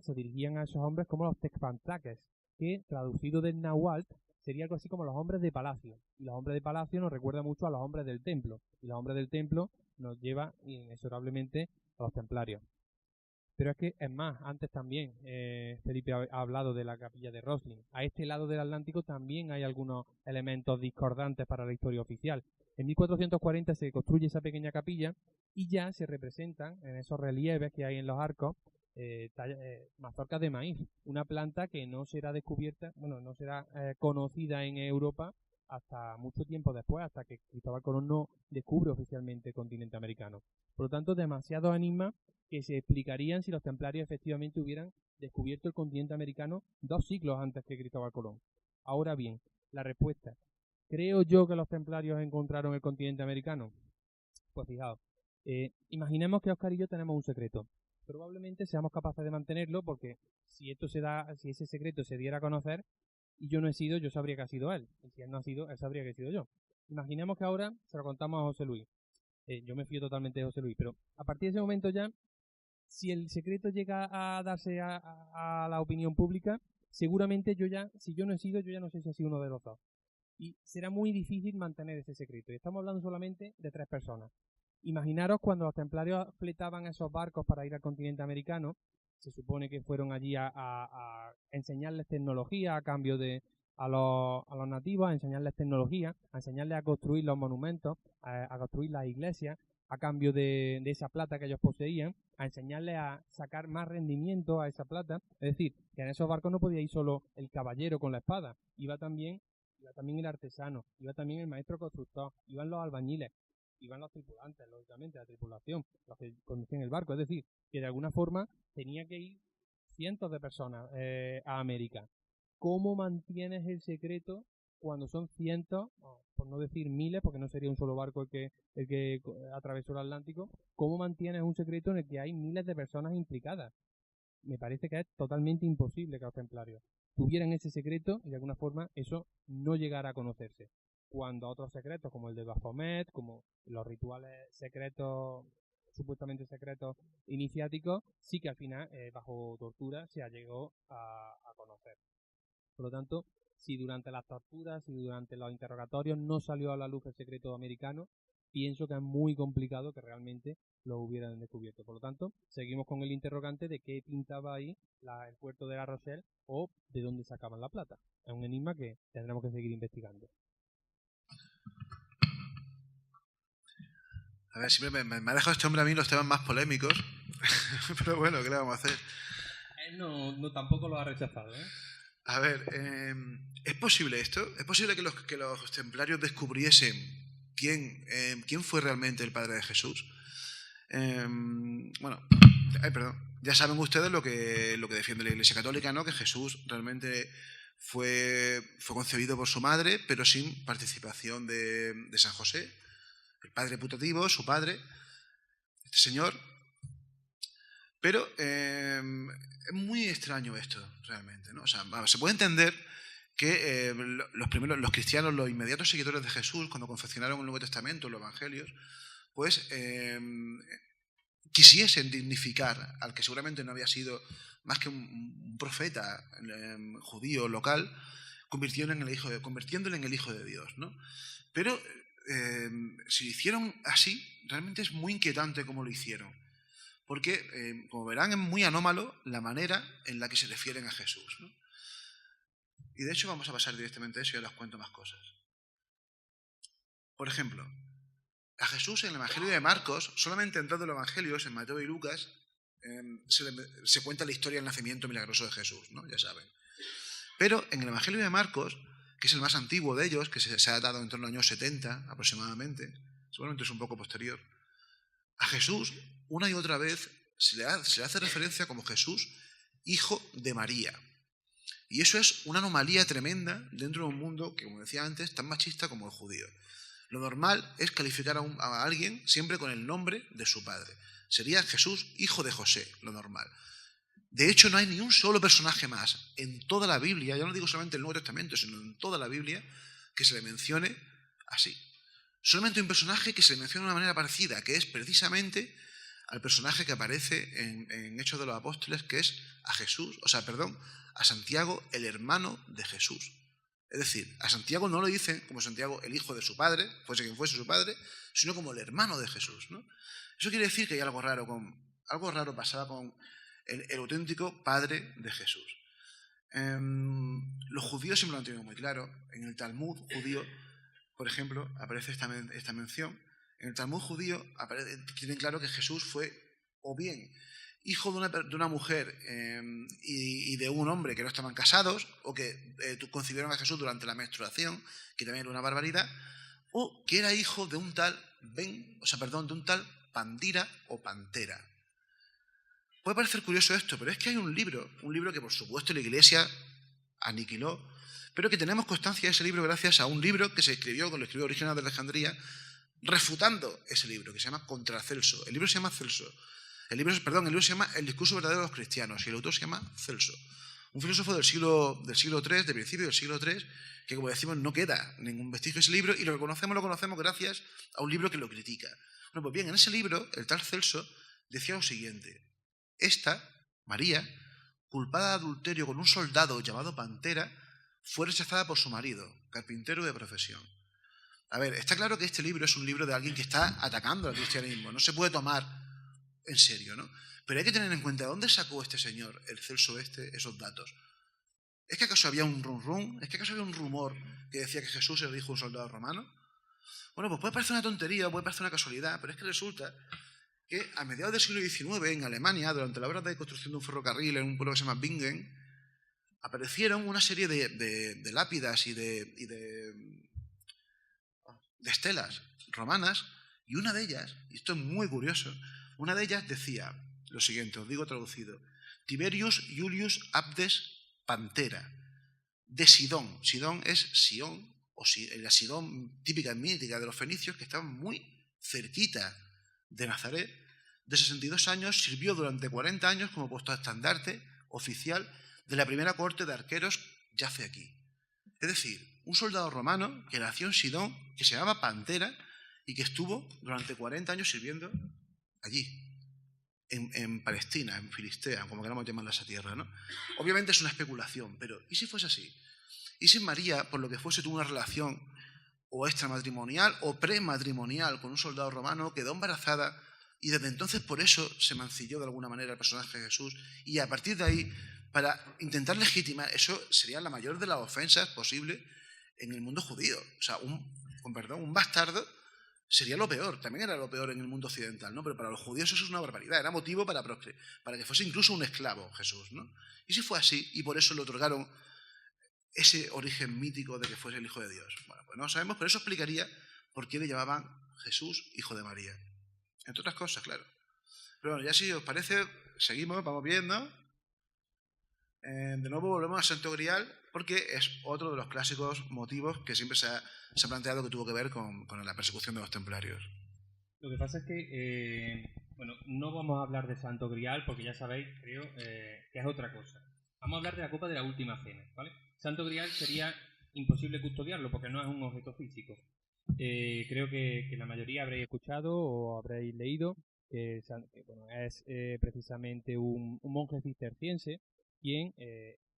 se dirigían a esos hombres como los tezpantlaques, que traducido del náhuatl sería algo así como los hombres de palacio. Y los hombres de palacio nos recuerda mucho a los hombres del templo. Y los hombres del templo nos lleva inexorablemente a los templarios. Pero es que, es más, antes también Felipe ha hablado de la capilla de Roslin. A este lado del Atlántico también hay algunos elementos discordantes para la historia oficial. En 1440 se construye esa pequeña capilla y ya se representan en esos relieves que hay en los arcos mazorcas de maíz, una planta que no será descubierta, no será conocida en Europa hasta mucho tiempo después, hasta que Cristóbal Colón no descubre oficialmente el continente americano. Por lo tanto, demasiados enigmas que se explicarían si los templarios efectivamente hubieran descubierto el continente americano 2 siglos antes que Cristóbal Colón. Ahora bien, la respuesta. ¿Creo yo que los templarios encontraron el continente americano? Pues fijaos, imaginemos que Óscar y yo tenemos un secreto. Probablemente seamos capaces de mantenerlo porque si ese secreto se diera a conocer y yo no he sido, yo sabría que ha sido él. Y si él no ha sido, él sabría que he sido yo. Imaginemos que ahora se lo contamos a José Luis. Yo me fío totalmente de José Luis, pero a partir de ese momento ya, si el secreto llega a darse a la opinión pública, seguramente si yo no he sido, yo ya no sé si ha sido uno de los dos. Y será muy difícil mantener ese secreto. Y estamos hablando solamente de 3 personas. Imaginaros cuando los templarios fletaban esos barcos para ir al continente americano, se supone que fueron allí a enseñarles tecnología a cambio a los nativos, a enseñarles tecnología, a enseñarles a construir los monumentos, a construir las iglesias, a cambio de esa plata que ellos poseían, a enseñarles a sacar más rendimiento a esa plata. Es decir, que en esos barcos no podía ir solo el caballero con la espada, iba también el artesano, iba también el maestro constructor, iban los albañiles, iban los tripulantes, lógicamente, la tripulación, los que conducían el barco. Es decir, que de alguna forma tenía que ir cientos de personas a América. ¿Cómo mantienes el secreto cuando son cientos, por no decir miles, porque no sería un solo barco el que atravesó el Atlántico? ¿Cómo mantienes un secreto en el que hay miles de personas implicadas? Me parece que es totalmente imposible que los templarios tuvieran ese secreto y de alguna forma eso no llegara a conocerse. Cuando otros secretos, como el de Baphomet, como los rituales secretos, supuestamente secretos iniciáticos, sí que al final, bajo tortura, se llegó a conocer. Por lo tanto, si durante las torturas y durante los interrogatorios no salió a la luz el secreto americano, pienso que es muy complicado que realmente lo hubieran descubierto. Por lo tanto, seguimos con el interrogante de qué pintaba ahí el puerto de La Rochelle o de dónde sacaban la plata. Es un enigma que tendremos que seguir investigando. A ver, siempre me ha dejado este hombre a mí los temas más polémicos, pero bueno, ¿qué le vamos a hacer? No, tampoco lo ha rechazado, ¿eh? A ver, ¿es posible esto? ¿Es posible que los templarios descubriesen quién fue realmente el padre de Jesús? Perdón. Ya saben ustedes lo que defiende la Iglesia Católica, ¿no? Que Jesús realmente fue concebido por su madre, pero sin participación de San José, el padre putativo, su padre, este señor. Pero es muy extraño esto, realmente, ¿no? O sea, se puede entender que los cristianos, los inmediatos seguidores de Jesús, cuando confeccionaron el Nuevo Testamento, los Evangelios, pues quisiesen dignificar al que seguramente no había sido más que un profeta judío local, convirtiéndole en el Hijo de Dios, ¿no? Pero si lo hicieron así, realmente es muy inquietante cómo lo hicieron. Porque, como verán, es muy anómalo la manera en la que se refieren a Jesús, ¿no? Y de hecho vamos a pasar directamente a eso y ahora os cuento más cosas. Por ejemplo, a Jesús en el Evangelio de Marcos, solamente en dos de los Evangelios, en Mateo y Lucas, se cuenta la historia del nacimiento milagroso de Jesús, ¿no? Ya saben. Pero en el Evangelio de Marcos, que es el más antiguo de ellos, que se ha datado en torno a los años 70 aproximadamente, seguramente es un poco posterior, a Jesús una y otra vez se le hace referencia como Jesús, hijo de María. Y eso es una anomalía tremenda dentro de un mundo que, como decía antes, tan machista como el judío. Lo normal es calificar a alguien siempre con el nombre de su padre. Sería Jesús, hijo de José, lo normal. De hecho, no hay ni un solo personaje más en toda la Biblia, ya no digo solamente en el Nuevo Testamento, sino en toda la Biblia, que se le mencione así. Solamente un personaje que se le menciona de una manera parecida, que es precisamente al personaje que aparece en Hechos de los Apóstoles, que es a Santiago, el hermano de Jesús. Es decir, a Santiago no lo dicen como Santiago, el hijo de su padre, fuese quien fuese su padre, sino como el hermano de Jesús, ¿no? Eso quiere decir que hay algo raro pasaba con el auténtico padre de Jesús. Los judíos siempre lo han tenido muy claro. En el Talmud judío, por ejemplo, aparece esta mención. En el Talmud judío tienen claro que Jesús fue o bien hijo de una mujer y de un hombre que no estaban casados, o que concibieron a Jesús durante la menstruación, que también era una barbaridad, o que era hijo de un tal Pandira o Pantera. Puede parecer curioso esto, pero es que hay un libro que por supuesto la Iglesia aniquiló, pero que tenemos constancia de ese libro gracias a un libro que lo escribió Origen de Alejandría, refutando ese libro, que se llama Contra Celso. El libro se llama Celso. El libro se llama El discurso verdadero de los cristianos, y el autor se llama Celso. Un filósofo del siglo III, de principio del siglo III, que, como decimos, no queda ningún vestigio de ese libro, y lo conocemos gracias a un libro que lo critica. Bueno, pues bien, en ese libro, el tal Celso decía lo siguiente: esta, María, culpada de adulterio con un soldado llamado Pantera, fue rechazada por su marido, carpintero de profesión. A ver, está claro que este libro es un libro de alguien que está atacando al cristianismo, no se puede tomar en serio, ¿no? Pero hay que tener en cuenta dónde sacó este señor, el Celso esos datos. ¿Es que acaso había un rum? ¿Es que acaso había un rumor que decía que Jesús era hijo de un soldado romano? Bueno, pues puede parecer una tontería, puede parecer una casualidad, pero es que resulta que a mediados del siglo XIX, en Alemania, durante la obra de construcción de un ferrocarril en un pueblo que se llama Bingen, aparecieron una serie de lápidas y de estelas romanas, y una de ellas, y esto es muy curioso, una de ellas decía lo siguiente, os digo traducido: Tiberius Iulius Abdes Pantera, de Sidón. Sidón es Sion, o la Sidón típica mítica de los fenicios, que estaban muy cerquita de Nazaret. De 62 años, sirvió durante 40 años como puesto estandarte oficial de la primera corte de arqueros, yace aquí. Es decir, un soldado romano que nació en Sidón, que se llamaba Pantera, y que estuvo durante 40 años sirviendo allí, en Palestina, en Filistea, como queramos llamarla esa tierra, ¿no? Obviamente es una especulación, pero ¿y si fuese así? ¿Y si María, por lo que fuese, tuvo una relación o extramatrimonial o prematrimonial con un soldado romano, quedó embarazada y desde entonces por eso se mancilló de alguna manera el personaje de Jesús, y a partir de ahí, para intentar legitimar, eso sería la mayor de las ofensas posibles en el mundo judío. O sea, un bastardo sería lo peor, también era lo peor en el mundo occidental, ¿no? Pero para los judíos eso es una barbaridad, era motivo para que fuese incluso un esclavo Jesús, ¿no? Y sí fue así, y por eso le otorgaron ese origen mítico de que fuese el Hijo de Dios. Bueno, pues no lo sabemos, pero eso explicaría por qué le llamaban Jesús, Hijo de María. Entre otras cosas, claro. Pero bueno, ya si os parece, seguimos, vamos viendo. De nuevo volvemos a Santo Grial, porque es otro de los clásicos motivos que siempre se ha planteado que tuvo que ver con la persecución de los templarios. Lo que pasa es que, bueno, no vamos a hablar de Santo Grial porque ya sabéis, creo, que es otra cosa. Vamos a hablar de la Copa de la Última Cena, ¿vale? Santo Grial sería imposible custodiarlo porque no es un objeto físico. Creo que la mayoría habréis escuchado o habréis leído que bueno, es precisamente un monje cisterciense quien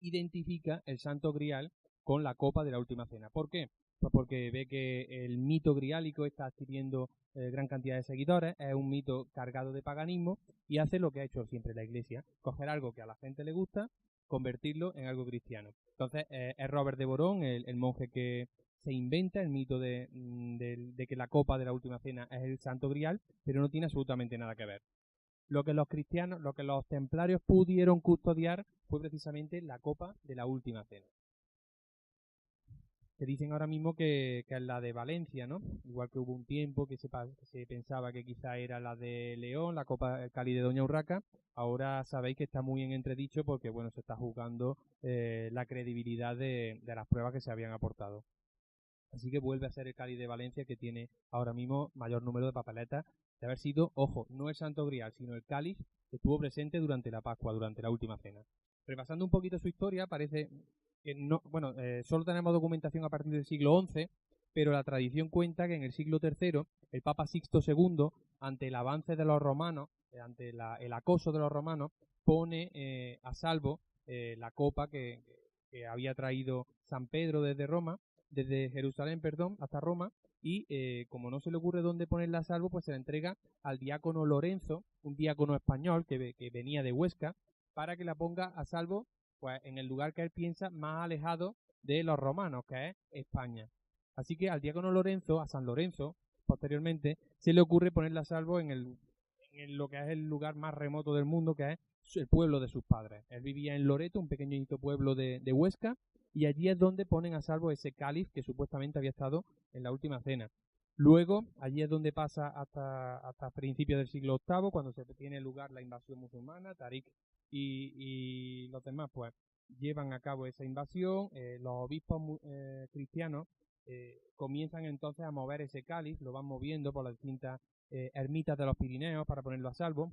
identifica el Santo Grial con la Copa de la Última Cena. ¿Por qué? Pues porque ve que el mito griálico está adquiriendo gran cantidad de seguidores, es un mito cargado de paganismo y hace lo que ha hecho siempre la Iglesia, coger algo que a la gente le gusta, convertirlo en algo cristiano. Entonces es Robert de Borón, el monje que se inventa el mito de que la Copa de la Última Cena es el Santo Grial, pero no tiene absolutamente nada que ver. Lo que los cristianos, lo que los templarios pudieron custodiar fue precisamente la Copa de la Última Cena. Se dicen ahora mismo que es la de Valencia, ¿no? Igual que hubo un tiempo que se pensaba que quizá era la de León, la Copa Cáliz de Doña Urraca. Ahora sabéis que está muy en entredicho porque, bueno, se está juzgando la credibilidad de las pruebas que se habían aportado. Así que vuelve a ser el Cáliz de Valencia que tiene ahora mismo mayor número de papeletas de haber sido, ojo, no el Santo Grial, sino el cáliz que estuvo presente durante la Pascua, durante la Última Cena. Repasando un poquito su historia, parece que no, bueno, solo tenemos documentación a partir del siglo XI, pero la tradición cuenta que en el siglo III el Papa Sixto II, ante el avance de los romanos, ante el acoso de los romanos, pone a salvo la copa que había traído San Pedro desde Jerusalén, hasta Roma, y como no se le ocurre dónde ponerla a salvo, pues se la entrega al diácono Lorenzo, un diácono español que venía de Huesca, para que la ponga a salvo pues en el lugar que él piensa más alejado de los romanos, que es España. Así que al diácono Lorenzo, a San Lorenzo, posteriormente, se le ocurre ponerla a salvo en lo que es el lugar más remoto del mundo, que es el pueblo de sus padres. Él vivía en Loreto, un pequeñito pueblo de Huesca, y allí es donde ponen a salvo ese cáliz que supuestamente había estado en la Última Cena. Luego, allí es donde pasa hasta principios del siglo VIII, cuando se tiene lugar la invasión musulmana. Tarik y los demás pues llevan a cabo esa invasión. Los obispos cristianos comienzan entonces a mover ese cáliz, lo van moviendo por las distintas ermitas de los Pirineos para ponerlo a salvo,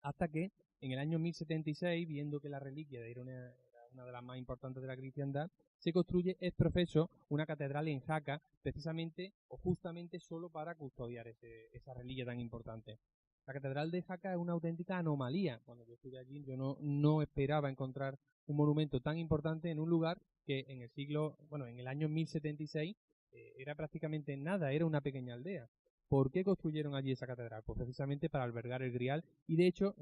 hasta que en el año 1076, viendo que la reliquia era una de las más importantes de la cristiandad, se construye ex profeso una catedral en Jaca, precisamente o justamente solo para custodiar esa reliquia tan importante. La catedral de Jaca es una auténtica anomalía. Cuando yo estuve allí, yo no esperaba encontrar un monumento tan importante en un lugar que en el año 1076 era prácticamente nada, era una pequeña aldea. ¿Por qué construyeron allí esa catedral? Pues precisamente para albergar el Grial, y de hecho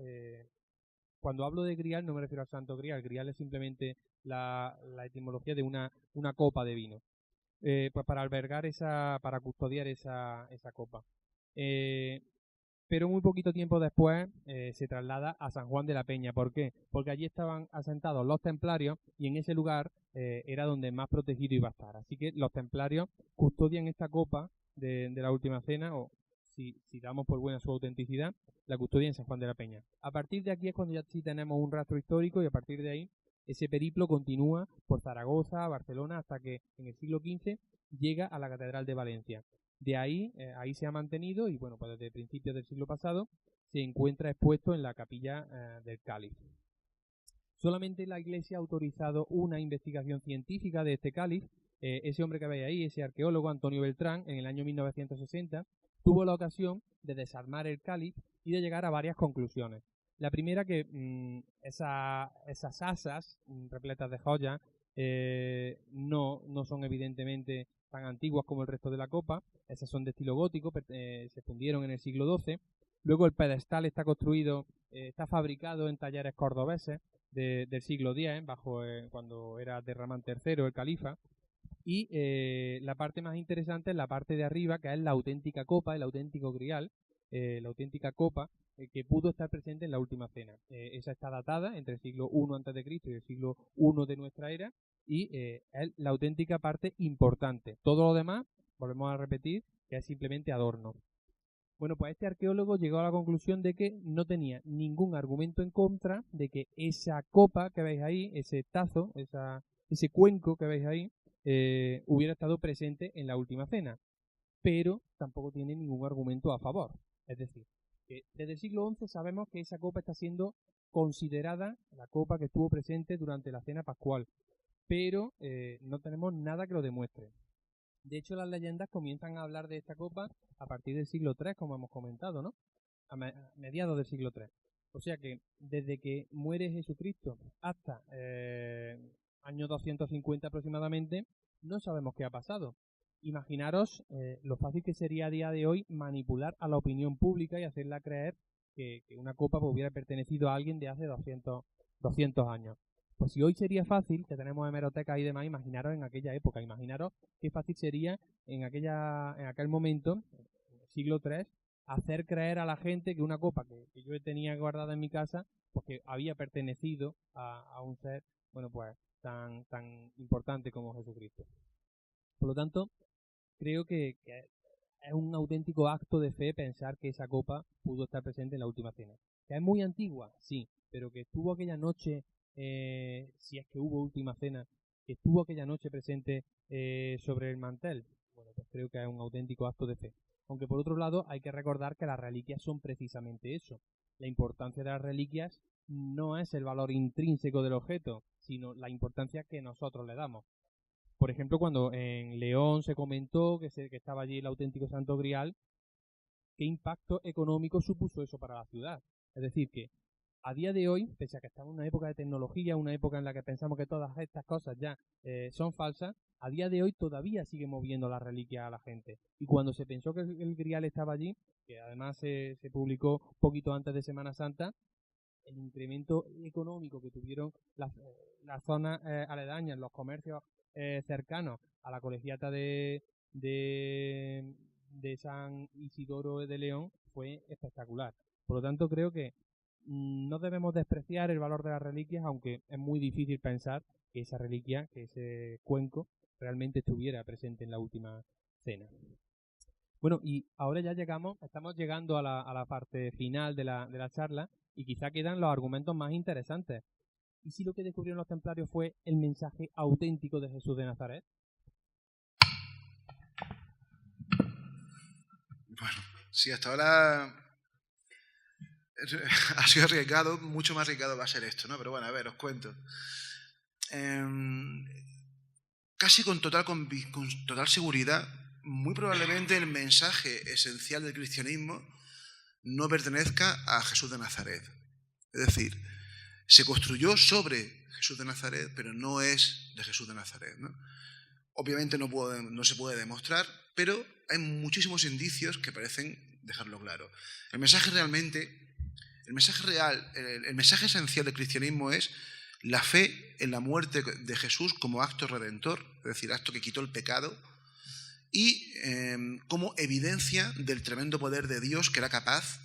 cuando hablo de Grial no me refiero al Santo Grial. Grial es simplemente la etimología de una copa de vino. Pues para albergar para custodiar esa copa. Pero muy poquito tiempo después se traslada a San Juan de la Peña. ¿Por qué? Porque allí estaban asentados los templarios y en ese lugar era donde más protegido iba a estar. Así que los templarios custodian esta copa de la Última Cena, o si damos por buena su autenticidad, la custodia en San Juan de la Peña. A partir de aquí es cuando ya sí tenemos un rastro histórico, y a partir de ahí ese periplo continúa por Zaragoza, Barcelona, hasta que en el siglo XV llega a la Catedral de Valencia. De ahí se ha mantenido, y bueno, pues desde principios del siglo pasado se encuentra expuesto en la capilla del cáliz. Solamente la Iglesia ha autorizado una investigación científica de este cáliz. Ese hombre que veis ahí, ese arqueólogo Antonio Beltrán, en el año 1960, tuvo la ocasión de desarmar el cáliz y de llegar a varias conclusiones. La primera, que esas asas repletas de joyas no son evidentemente tan antiguas como el resto de la copa. Esas son de estilo gótico, se fundieron en el siglo XII. Luego el pedestal está construido, está fabricado en talleres cordobeses del siglo X, cuando era Derramán III, el califa. Y la parte más interesante es la parte de arriba, que es la auténtica copa, el auténtico grial, la auténtica copa que pudo estar presente en la última cena. Esa está datada entre el siglo I a.C. y el siglo I de nuestra era, y es la auténtica parte importante. Todo lo demás, volvemos a repetir, que es simplemente adorno. Bueno, pues este arqueólogo llegó a la conclusión de que no tenía ningún argumento en contra de que esa copa que veis ahí, ese tazo, ese cuenco que veis ahí, hubiera estado presente en la última cena, pero tampoco tiene ningún argumento a favor. Es decir, que desde el siglo XI sabemos que esa copa está siendo considerada la copa que estuvo presente durante la cena pascual, pero no tenemos nada que lo demuestre. De hecho, las leyendas comienzan a hablar de esta copa a partir del siglo III, como hemos comentado, ¿no? A mediados del siglo III. O sea que desde que muere Jesucristo hasta año 250 aproximadamente, no sabemos qué ha pasado. Imaginaros lo fácil que sería a día de hoy manipular a la opinión pública y hacerla creer que una copa hubiera pertenecido a alguien de hace 200 años. Pues si hoy sería fácil, que tenemos hemerotecas y demás, imaginaros en aquella época, imaginaros qué fácil sería en aquel momento, en el siglo III, hacer creer a la gente que una copa que yo tenía guardada en mi casa, pues que había pertenecido a un ser, bueno, pues tan importante como Jesucristo. Por lo tanto, creo que es un auténtico acto de fe pensar que esa copa pudo estar presente en la última cena. ¿Que es muy antigua? Sí, pero que estuvo aquella noche, si es que hubo última cena, que estuvo aquella noche presente sobre el mantel, bueno, pues creo que es un auténtico acto de fe. Aunque por otro lado hay que recordar que las reliquias son precisamente eso. La importancia de las reliquias no es el valor intrínseco del objeto, sino la importancia que nosotros le damos. Por ejemplo, cuando en León se comentó que estaba allí el auténtico Santo Grial, ¿qué impacto económico supuso eso para la ciudad? Es decir, que a día de hoy, pese a que estamos en una época de tecnología, una época en la que pensamos que todas estas cosas ya son falsas, a día de hoy todavía sigue moviendo la reliquia a la gente. Y cuando se pensó que el Grial estaba allí, que además se publicó poquito antes de Semana Santa, el incremento económico que tuvieron las zonas aledañas, los comercios cercanos a la colegiata de San Isidoro de León fue espectacular. Por lo tanto, creo que no debemos despreciar el valor de las reliquias, aunque es muy difícil pensar que esa reliquia, que ese cuenco, realmente estuviera presente en la última cena. Bueno, y ahora ya estamos llegando a la parte final de la charla, y quizá quedan los argumentos más interesantes. ¿Y si lo que descubrieron los templarios fue el mensaje auténtico de Jesús de Nazaret? Bueno, sí, hasta ahora ha sido arriesgado, mucho más arriesgado va a ser esto, ¿no? Pero bueno, a ver, os cuento. Casi con total seguridad, muy probablemente el mensaje esencial del cristianismo no pertenezca a Jesús de Nazaret. Es decir, se construyó sobre Jesús de Nazaret, pero no es de Jesús de Nazaret, ¿no? Obviamente no se puede demostrar, pero hay muchísimos indicios que parecen dejarlo claro. El mensaje real, el mensaje esencial del cristianismo es la fe en la muerte de Jesús como acto redentor, es decir, acto que quitó el pecado, y como evidencia del tremendo poder de Dios que era capaz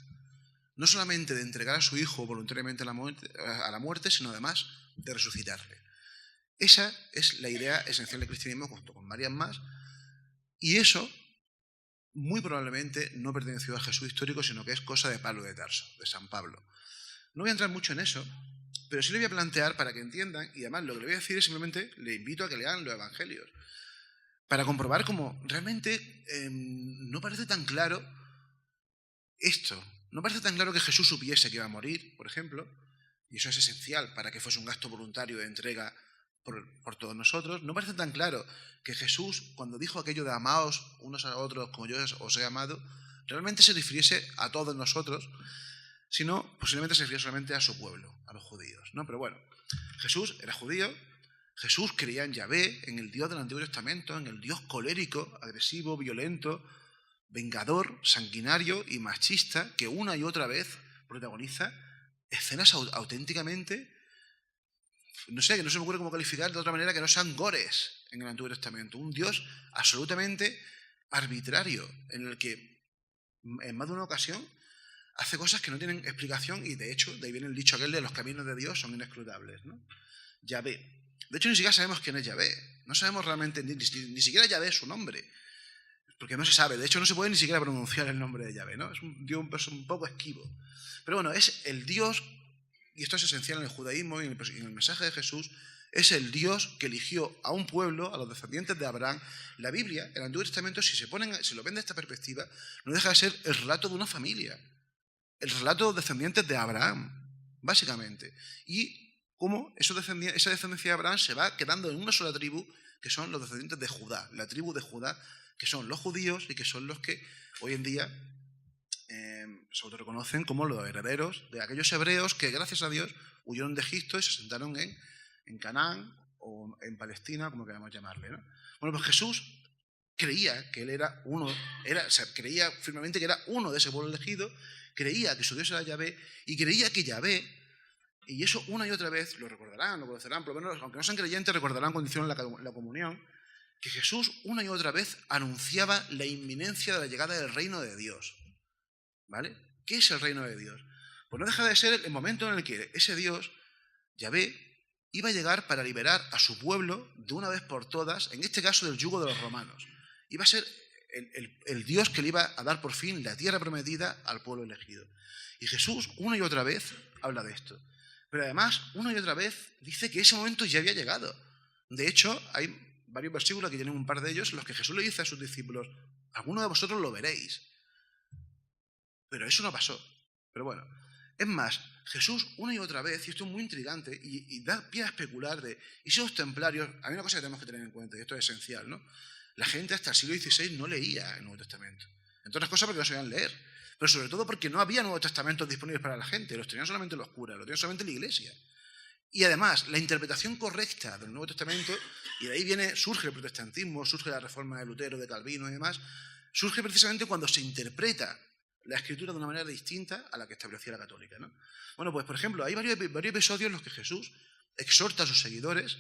no solamente de entregar a su Hijo voluntariamente a la muerte, sino además de resucitarle. Esa es la idea esencial del cristianismo, junto con varias más, y eso muy probablemente no perteneció a Jesús histórico, sino que es cosa de Pablo de Tarso, de San Pablo. No voy a entrar mucho en eso, pero sí le voy a plantear para que entiendan, y además lo que le voy a decir es simplemente, le invito a que lean los evangelios, para comprobar cómo realmente no parece tan claro esto. No parece tan claro que Jesús supiese que iba a morir, por ejemplo, y eso es esencial para que fuese un gasto voluntario de entrega por todos nosotros. No parece tan claro que Jesús, cuando dijo aquello de amaos unos a otros como yo os he amado, realmente se refiriese a todos nosotros, sino posiblemente se refiere solamente a su pueblo, a los judíos, ¿no? Pero bueno, Jesús era judío, Jesús creía en Yahvé, en el Dios del Antiguo Testamento, en el Dios colérico, agresivo, violento, vengador, sanguinario y machista, que una y otra vez protagoniza escenas auténticamente, no sé, que no se me ocurre cómo calificar de otra manera que no sean gores en el Antiguo Testamento. Un Dios absolutamente arbitrario, en el que en más de una ocasión hace cosas que no tienen explicación y de hecho, de ahí viene el dicho aquel de los caminos de Dios son inescrutables, ¿no? Yahvé. De hecho, ni siquiera sabemos quién es Yahvé. No sabemos realmente, ni siquiera Yahvé es su nombre. Porque no se sabe. De hecho, no se puede ni siquiera pronunciar el nombre de Yahvé, ¿no? Es un Dios un poco esquivo. Pero bueno, es el Dios, y esto es esencial en el judaísmo y en el mensaje de Jesús, es el Dios que eligió a un pueblo, a los descendientes de Abraham. La Biblia, el Antiguo Testamento, si lo ven de esta perspectiva, no deja de ser el relato de una familia. El relato de los descendientes de Abraham, básicamente. Y cómo esa descendencia de Abraham se va quedando en una sola tribu, que son los descendientes de Judá, la tribu de Judá, que son los judíos y que son los que hoy en día se autorreconocen como los herederos de aquellos hebreos que, gracias a Dios, huyeron de Egipto y se asentaron en Canaán o en Palestina, como queramos llamarle, ¿no? Bueno, pues Jesús creía que él era uno, creía firmemente que era uno de ese pueblo elegido, creía que su Dios era Yahvé y creía que Yahvé, y eso una y otra vez lo recordarán, lo conocerán, por lo menos, aunque no sean creyentes, recordarán cuando hicieron la comunión, que Jesús una y otra vez anunciaba la inminencia de la llegada del reino de Dios. ¿Vale? ¿Qué es el reino de Dios? Pues no deja de ser el momento en el que ese Dios, Yahvé, iba a llegar para liberar a su pueblo de una vez por todas, en este caso del yugo de los romanos. Iba a ser el Dios que le iba a dar por fin la tierra prometida al pueblo elegido. Y Jesús una y otra vez habla de esto. Pero además, una y otra vez dice que ese momento ya había llegado. De hecho, hay varios versículos, aquí tienen un par de ellos, en los que Jesús le dice a sus discípulos: alguno de vosotros lo veréis. Pero eso no pasó. Pero bueno, es más, Jesús una y otra vez, y esto es muy intrigante, y da pie a especular y si los templarios, hay una cosa que tenemos que tener en cuenta, y esto es esencial, ¿no? La gente hasta el siglo XVI no leía el Nuevo Testamento. Entre otras cosas porque no sabían leer, pero sobre todo porque no había Nuevos Testamentos disponibles para la gente, los tenían solamente los curas, los tenían solamente la Iglesia. Y además, la interpretación correcta del Nuevo Testamento, y de ahí surge el protestantismo, surge la reforma de Lutero, de Calvino y demás, surge precisamente cuando se interpreta la Escritura de una manera distinta a la que establecía la católica, ¿no? Bueno, pues por ejemplo, hay varios episodios en los que Jesús exhorta a sus seguidores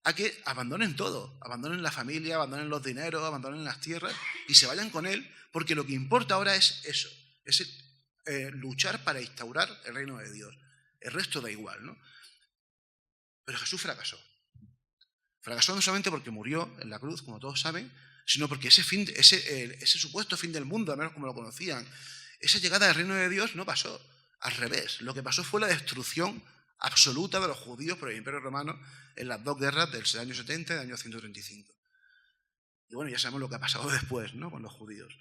a que abandonen todo, abandonen la familia, abandonen los dineros, abandonen las tierras y se vayan con Él, porque lo que importa ahora es eso, es luchar para instaurar el reino de Dios. El resto da igual, ¿no? Pero Jesús fracasó. Fracasó no solamente porque murió en la cruz, como todos saben, sino porque ese supuesto fin del mundo, al menos como lo conocían, esa llegada al reino de Dios no pasó. Al revés, lo que pasó fue la destrucción absoluta de los judíos por el Imperio Romano en las dos guerras del año 70 y del año 135. Y bueno, ya sabemos lo que ha pasado después, ¿no?, con los judíos.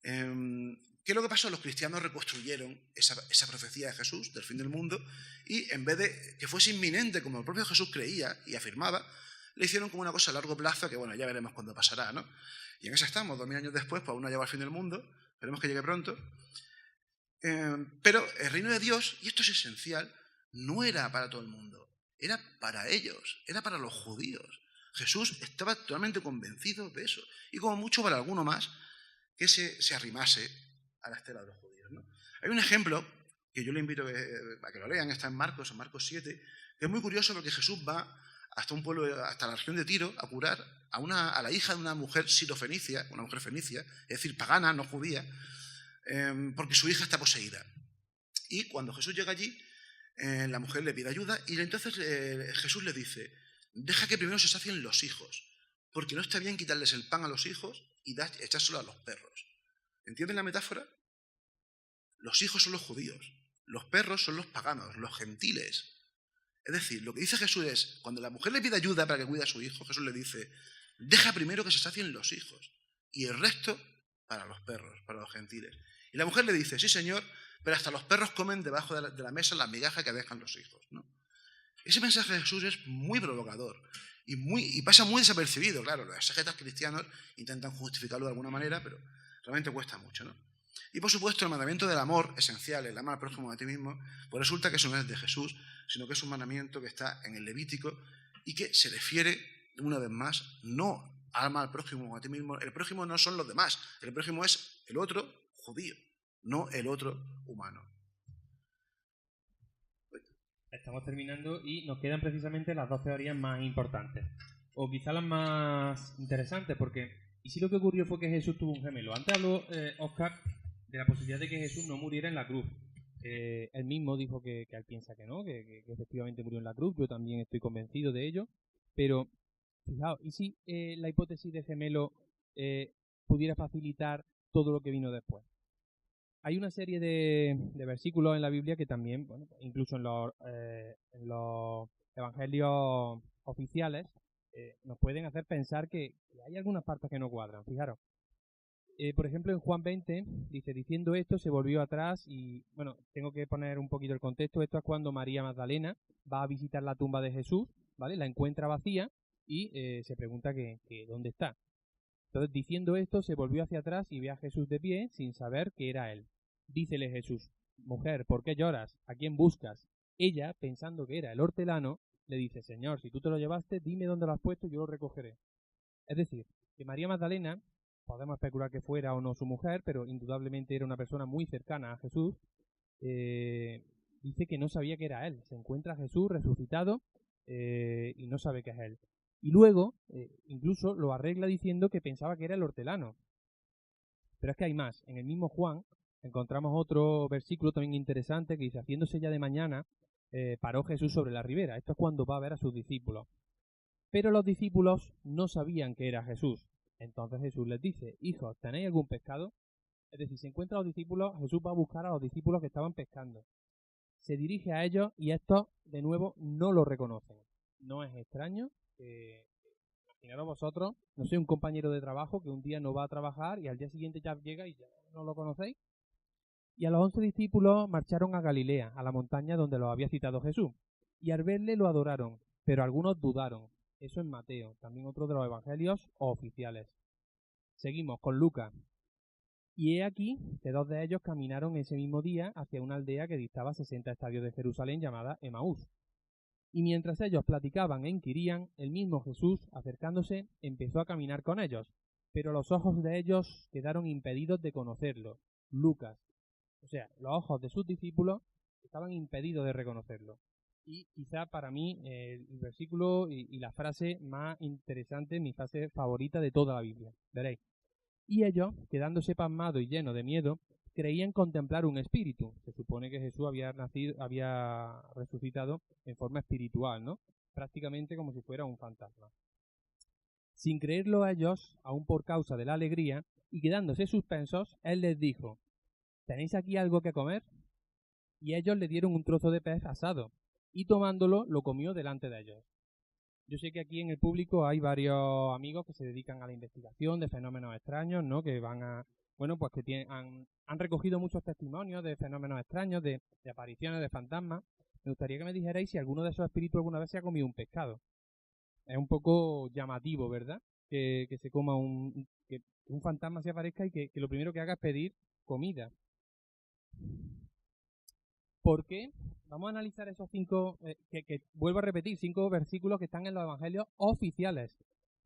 ¿Qué es lo que pasó? Los cristianos reconstruyeron esa profecía de Jesús, del fin del mundo, y en vez de que fuese inminente, como el propio Jesús creía y afirmaba, le hicieron como una cosa a largo plazo que, bueno, ya veremos cuándo pasará, ¿no? Y en eso estamos, 2000 años después, pues aún no ha llegado al fin del mundo, esperemos que llegue pronto. Pero el reino de Dios, y esto es esencial, no era para todo el mundo, era para ellos, era para los judíos. Jesús estaba totalmente convencido de eso, y como mucho para alguno más que se arrimase a la estela de los judíos, ¿no? Hay un ejemplo que yo le invito a que lo lean, está en Marcos 7, que es muy curioso porque Jesús va hasta un pueblo, hasta la región de Tiro, a curar a la hija de una mujer sirofenicia, una mujer fenicia, es decir, pagana, no judía, porque su hija está poseída. Y cuando Jesús llega allí, la mujer le pide ayuda y entonces Jesús le dice: deja que primero se sacien los hijos, porque no está bien quitarles el pan a los hijos y echárselo a los perros. ¿Entienden la metáfora? Los hijos son los judíos, los perros son los paganos, los gentiles. Es decir, lo que dice Jesús es, cuando la mujer le pide ayuda para que cuide a su hijo, Jesús le dice: deja primero que se sacien los hijos y el resto para los perros, para los gentiles. Y la mujer le dice: sí, Señor, pero hasta los perros comen debajo de la mesa las migajas que dejan los hijos, ¿no? Ese mensaje de Jesús es muy provocador y pasa muy desapercibido. Claro, los exégetas cristianos intentan justificarlo de alguna manera, pero realmente cuesta mucho, ¿no? Y por supuesto el mandamiento del amor esencial, el amar al prójimo a ti mismo, pues resulta que eso no es de Jesús, sino que es un mandamiento que está en el Levítico y que se refiere, una vez más, no ama al prójimo o a ti mismo. El prójimo no son los demás, el prójimo es el otro judío, no el otro humano. Estamos terminando y nos quedan precisamente las dos teorías más importantes, o quizá las más interesantes, porque ¿y si lo que ocurrió fue que Jesús tuvo un gemelo? Antes habló Óscar de la posibilidad de que Jesús no muriera en la cruz. Él mismo dijo que él piensa que no, que efectivamente murió en la cruz. Yo también estoy convencido de ello, pero fijaos, ¿y si la hipótesis de gemelo pudiera facilitar todo lo que vino después? Hay una serie de versículos en la Biblia que también, bueno, incluso en los evangelios oficiales, nos pueden hacer pensar que hay algunas partes que no cuadran. Fijaros, por ejemplo, en Juan 20 dice, diciendo esto se volvió atrás y, bueno, tengo que poner un poquito el contexto. Esto es cuando María Magdalena va a visitar la tumba de Jesús, ¿vale? La encuentra vacía y se pregunta que dónde está. Entonces, diciendo esto, se volvió hacia atrás y ve a Jesús de pie sin saber que era él. Dícele Jesús, mujer, ¿por qué lloras? ¿A quién buscas? Ella, pensando que era el hortelano, le dice, Señor, si tú te lo llevaste, dime dónde lo has puesto y yo lo recogeré. Es decir, que María Magdalena, podemos especular que fuera o no su mujer, pero indudablemente era una persona muy cercana a Jesús, dice que no sabía que era él. Se encuentra a Jesús resucitado y no sabe que es él. Y luego, incluso lo arregla diciendo que pensaba que era el hortelano. Pero es que hay más. En el mismo Juan encontramos otro versículo también interesante que dice, haciéndose ya de mañana, paró Jesús sobre la ribera. Esto es cuando va a ver a sus discípulos. Pero los discípulos no sabían que era Jesús. Entonces Jesús les dice, hijos, ¿tenéis algún pescado? Es decir, se encuentra a los discípulos, Jesús va a buscar a los discípulos que estaban pescando. Se dirige a ellos y estos, de nuevo, no lo reconocen. No es extraño que, imaginaros vosotros, no sé, un compañero de trabajo que un día no va a trabajar y al día siguiente ya llega y ya no lo conocéis. Y a los 11 discípulos marcharon a Galilea, a la montaña donde los había citado Jesús. Y al verle lo adoraron, pero algunos dudaron. Eso en Mateo, también otro de los evangelios oficiales. Seguimos con Lucas. Y he aquí que 2 de ellos caminaron ese mismo día hacia una aldea que distaba 60 estadios de Jerusalén llamada Emaús. Y mientras ellos platicaban e inquirían, el mismo Jesús, acercándose, empezó a caminar con ellos, pero los ojos de ellos quedaron impedidos de conocerlo. Lucas. O sea, los ojos de sus discípulos estaban impedidos de reconocerlo. Y quizá para mí el versículo y la frase más interesante, mi frase favorita de toda la Biblia. Veréis. Y ellos, quedándose pasmados y llenos de miedo, creían contemplar un espíritu. Se supone que Jesús había resucitado en forma espiritual, ¿no? Prácticamente como si fuera un fantasma. Sin creerlo a ellos, aún por causa de la alegría, y quedándose suspensos, él les dijo, ¿tenéis aquí algo que comer? Y ellos le dieron un trozo de pez asado, y tomándolo, lo comió delante de ellos. Yo sé que aquí en el público hay varios amigos que se dedican a la investigación de fenómenos extraños, ¿no? Que van a, bueno, pues que han recogido muchos testimonios de fenómenos extraños, de apariciones de fantasmas. Me gustaría que me dijerais si alguno de esos espíritus alguna vez se ha comido un pescado. Es un poco llamativo, ¿verdad? Que se coma que un fantasma se aparezca y que lo primero que haga es pedir comida. ¿Por qué? Vamos a analizar esos 5, que vuelvo a repetir, 5 versículos que están en los evangelios oficiales.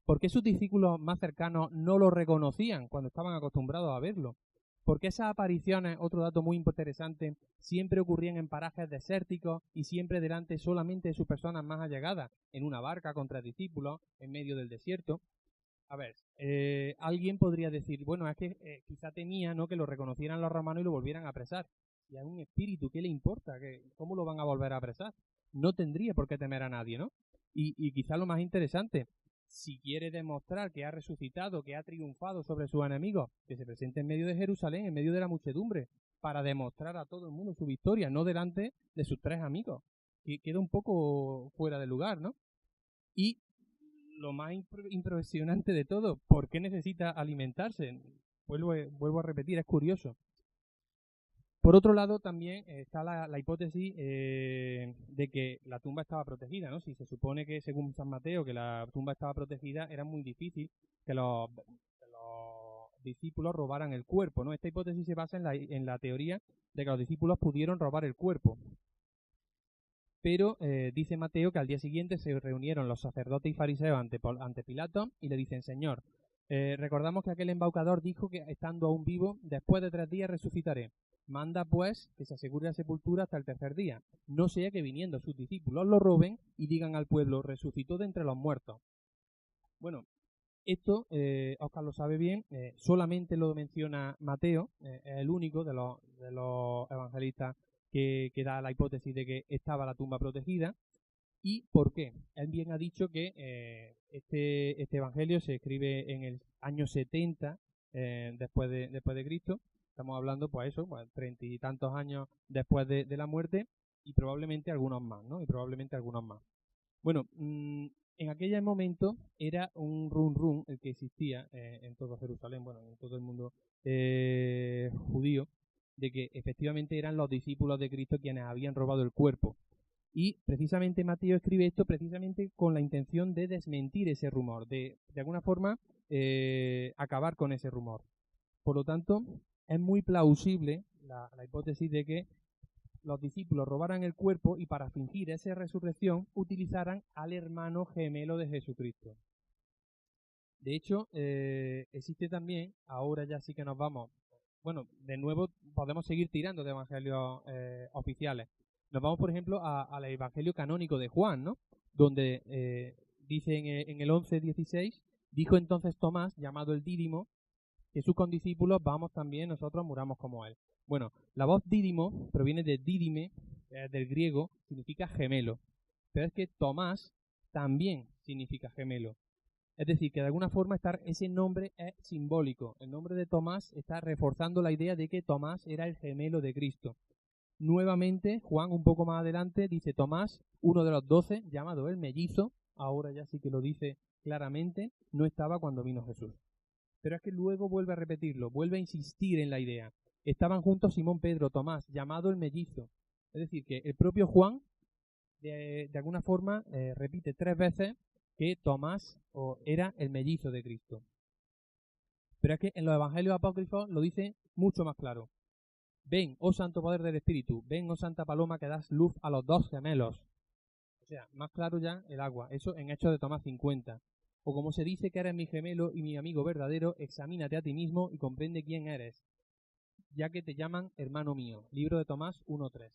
¿Por qué sus discípulos más cercanos no lo reconocían cuando estaban acostumbrados a verlo? ¿Por qué esas apariciones, otro dato muy interesante, siempre ocurrían en parajes desérticos y siempre delante solamente de sus personas más allegadas, en una barca con 3 discípulos, en medio del desierto? A ver, alguien podría decir, bueno, es que quizá temía, ¿no?, que lo reconocieran los romanos y lo volvieran a apresar. Y a un espíritu, ¿qué le importa? ¿Cómo lo van a volver a apresar? No tendría por qué temer a nadie, ¿no? Y quizá lo más interesante, si quiere demostrar que ha resucitado, que ha triunfado sobre sus enemigos, que se presente en medio de Jerusalén, en medio de la muchedumbre, para demostrar a todo el mundo su victoria, no delante de sus 3 amigos. Que queda un poco fuera de lugar, ¿no? Y lo más impresionante de todo, ¿por qué necesita alimentarse? Vuelvo a repetir, es curioso. Por otro lado, también está la hipótesis de que la tumba estaba protegida, ¿no? Si se supone que, según San Mateo, que la tumba estaba protegida, era muy difícil que los discípulos robaran el cuerpo, ¿no? Esta hipótesis se basa en la teoría de que los discípulos pudieron robar el cuerpo. Pero dice Mateo que al día siguiente se reunieron los sacerdotes y fariseos ante Pilato y le dicen: Señor, recordamos que aquel embaucador dijo que estando aún vivo, después de 3 días resucitaré. Manda pues que se asegure la sepultura hasta el 3er día, no sea que viniendo sus discípulos lo roben y digan al pueblo: resucitó de entre los muertos. Bueno, esto, Óscar lo sabe bien, solamente lo menciona Mateo, es el único de los evangelistas que da la hipótesis de que estaba la tumba protegida. ¿Y por qué? Él bien ha dicho que este evangelio se escribe en el año 70 después de Cristo. Estamos hablando, pues eso, 30 y tantos años después de la muerte, y probablemente algunos más, ¿no? Bueno, en aquel momento era un run el que existía en todo Jerusalén, bueno, en todo el mundo judío, de que efectivamente eran los discípulos de Cristo quienes habían robado el cuerpo. Y precisamente Mateo escribe esto precisamente con la intención de desmentir ese rumor, de alguna forma acabar con ese rumor. Por lo tanto, es muy plausible la hipótesis de que los discípulos robaran el cuerpo y para fingir esa resurrección utilizaran al hermano gemelo de Jesucristo. De hecho, existe también, ahora ya sí que nos vamos, bueno, de nuevo podemos seguir tirando de evangelios oficiales. Nos vamos, por ejemplo, al evangelio canónico de Juan, ¿no? Donde dice en el 11:16, dijo entonces Tomás, llamado el Dídimo, que sus condiscípulos vamos también nosotros muramos como él. Bueno, la voz Dídimo proviene de dídime, del griego, significa gemelo. Pero es que Tomás también significa gemelo. Es decir, que de alguna forma ese nombre es simbólico. El nombre de Tomás está reforzando la idea de que Tomás era el gemelo de Cristo. Nuevamente, Juan, un poco más adelante, dice Tomás, uno de los 12, llamado el mellizo, ahora ya sí que lo dice claramente, no estaba cuando vino Jesús. Pero es que luego vuelve a repetirlo, vuelve a insistir en la idea. Estaban juntos Simón Pedro, Tomás, llamado el mellizo. Es decir, que el propio Juan, de alguna forma, repite 3 veces que Tomás era el mellizo de Cristo. Pero es que en los evangelios apócrifos lo dice mucho más claro. Ven, oh santo poder del Espíritu, ven, oh santa paloma, que das luz a los 2 gemelos. O sea, más claro ya el agua. Eso en Hechos de Tomás 50. O como se dice que eres mi gemelo y mi amigo verdadero, examínate a ti mismo y comprende quién eres, ya que te llaman hermano mío. Libro de Tomás 1:3.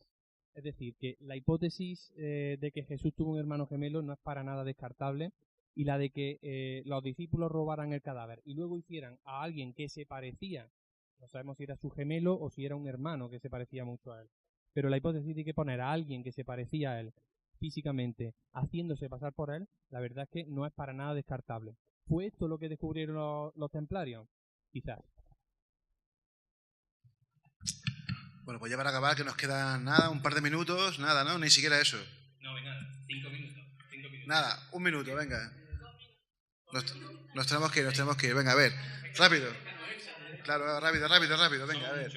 Es decir, que la hipótesis de que Jesús tuvo un hermano gemelo no es para nada descartable, y la de que los discípulos robaran el cadáver y luego hicieran a alguien que se parecía, no sabemos si era su gemelo o si era un hermano que se parecía mucho a él, pero la hipótesis de que poner a alguien que se parecía a él físicamente haciéndose pasar por él, la verdad es que no es para nada descartable. ¿Fue esto lo que descubrieron los templarios? Quizás. Bueno, pues ya para acabar, que nos queda nada, un par de minutos, nada, ¿no? Ni siquiera eso. No, venga, 5 minutos. Nada, 1 minuto, venga. Nos tenemos que ir, venga, a ver, rápido. Claro, rápido, venga, a ver.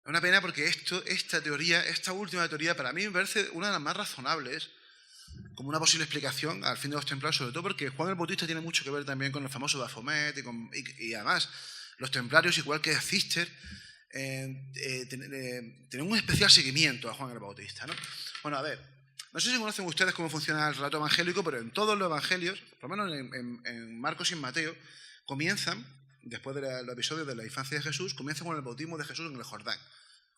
Una pena porque esta última teoría, para mí me parece una de las más razonables, como una posible explicación al fin de los templarios, sobre todo porque Juan el Bautista tiene mucho que ver también con el famoso Baphomet y además los templarios, igual que Cister, tienen un especial seguimiento a Juan el Bautista, ¿no? Bueno, a ver, no sé si conocen ustedes cómo funciona el relato evangélico, pero en todos los evangelios, por lo menos en Marcos y en Mateo, comienzan, después de los episodios de la infancia de Jesús, comienzan con el bautismo de Jesús en el Jordán.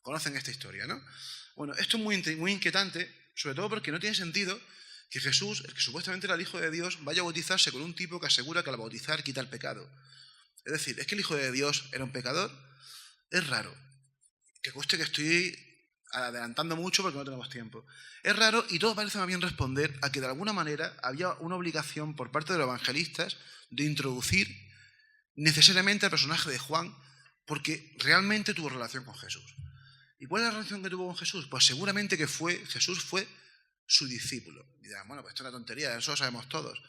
Conocen esta historia, ¿no? Bueno, esto es muy inquietante, sobre todo porque no tiene sentido que Jesús, el que supuestamente era el Hijo de Dios, vaya a bautizarse con un tipo que asegura que al bautizar quita el pecado. Es decir, ¿es que el Hijo de Dios era un pecador? Es raro. Que conste que estoy adelantando mucho porque no tenemos tiempo. Es raro y todo parece más bien responder a que de alguna manera había una obligación por parte de los evangelistas de introducir necesariamente al personaje de Juan porque realmente tuvo relación con Jesús. ¿Y cuál es la relación que tuvo con Jesús? Pues seguramente que Jesús fue su discípulo. Y dirán, bueno, pues esto es una tontería, eso lo sabemos todos.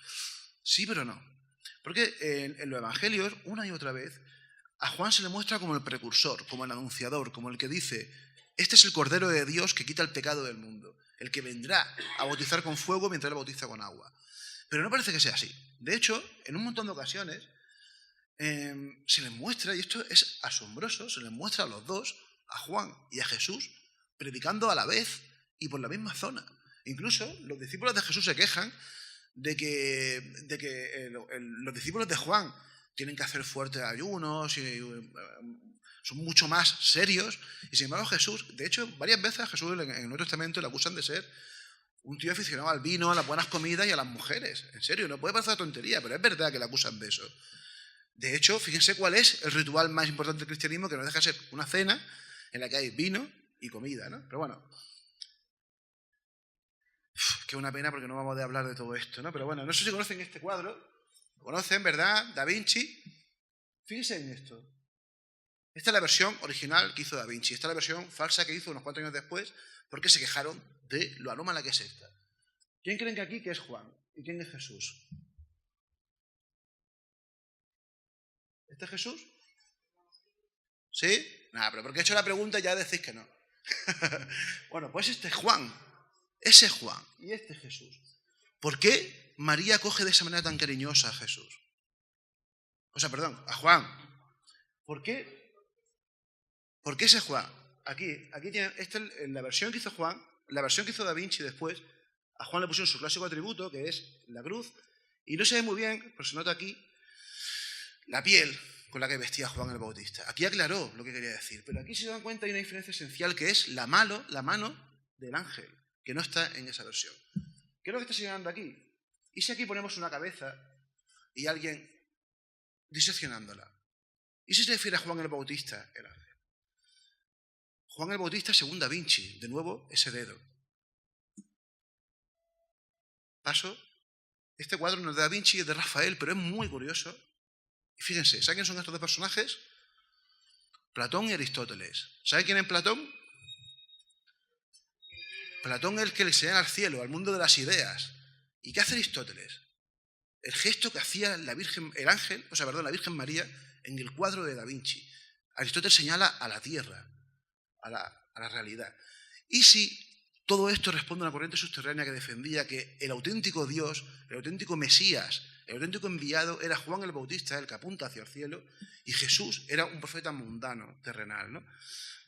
Sí, pero no. Porque en los evangelios, una y otra vez, a Juan se le muestra como el precursor, como el anunciador, como el que dice, este es el Cordero de Dios que quita el pecado del mundo, el que vendrá a bautizar con fuego mientras él bautiza con agua. Pero no parece que sea así. De hecho, en un montón de ocasiones se les muestra, y esto es asombroso, se les muestra a los dos, a Juan y a Jesús, predicando a la vez y por la misma zona. Incluso los discípulos de Jesús se quejan de que los discípulos de Juan tienen que hacer fuertes ayunos y son mucho más serios. Y sin embargo Jesús, de hecho, varias veces a Jesús en el Nuevo Testamento le acusan de ser un tío aficionado al vino, a las buenas comidas y a las mujeres. En serio, no puede parecer tontería, pero es verdad que le acusan de eso. De hecho, fíjense cuál es el ritual más importante del cristianismo, que no deja de ser una cena en la que hay vino y comida, ¿no? Pero bueno, que una pena porque no vamos a hablar de todo esto, ¿no? Pero bueno, no sé si conocen este cuadro. ¿Lo conocen, verdad? Da Vinci. Fíjense en esto. Esta es la versión original que hizo Da Vinci. Esta es la versión falsa que hizo unos cuantos años después porque se quejaron de lo anómala que es esta. ¿Quién creen que aquí que es Juan? ¿Y quién es Jesús? ¿Este es Jesús? ¿Sí? Nada, pero porque he hecho la pregunta ya decís que no. Bueno, pues este es Juan. Ese es Juan. Y este es Jesús. ¿Por qué María coge de esa manera tan cariñosa a Jesús? O sea, perdón, a Juan. ¿Por qué? ¿Por qué ese es Juan? Aquí tienen, esta es la versión que hizo Juan, la versión que hizo Da Vinci después. A Juan le pusieron su clásico atributo, que es la cruz, y no se ve muy bien, pero se nota aquí, la piel con la que vestía Juan el Bautista. Aquí aclaró lo que quería decir, pero aquí si se dan cuenta hay una diferencia esencial que es la mano del ángel, que no está en esa versión. ¿Qué es lo que está señalando aquí? ¿Y si aquí ponemos una cabeza y alguien diseccionándola? ¿Y si se refiere a Juan el Bautista, el ángel? Juan el Bautista según Da Vinci, de nuevo ese dedo. Paso. Este cuadro no es de Da Vinci, es de Rafael, pero es muy curioso. Y fíjense, ¿saben quién son estos dos personajes? Platón y Aristóteles. ¿Saben quién es Platón? Platón es el que le enseña al cielo, al mundo de las ideas. ¿Y qué hace Aristóteles? El gesto que hacía la Virgen, la Virgen María en el cuadro de Da Vinci. Aristóteles señala a la tierra, a la realidad. Y si todo esto responde a una corriente subterránea que defendía que el auténtico Dios, el auténtico Mesías, el auténtico enviado era Juan el Bautista, el que apunta hacia el cielo, y Jesús era un profeta mundano, terrenal, ¿no?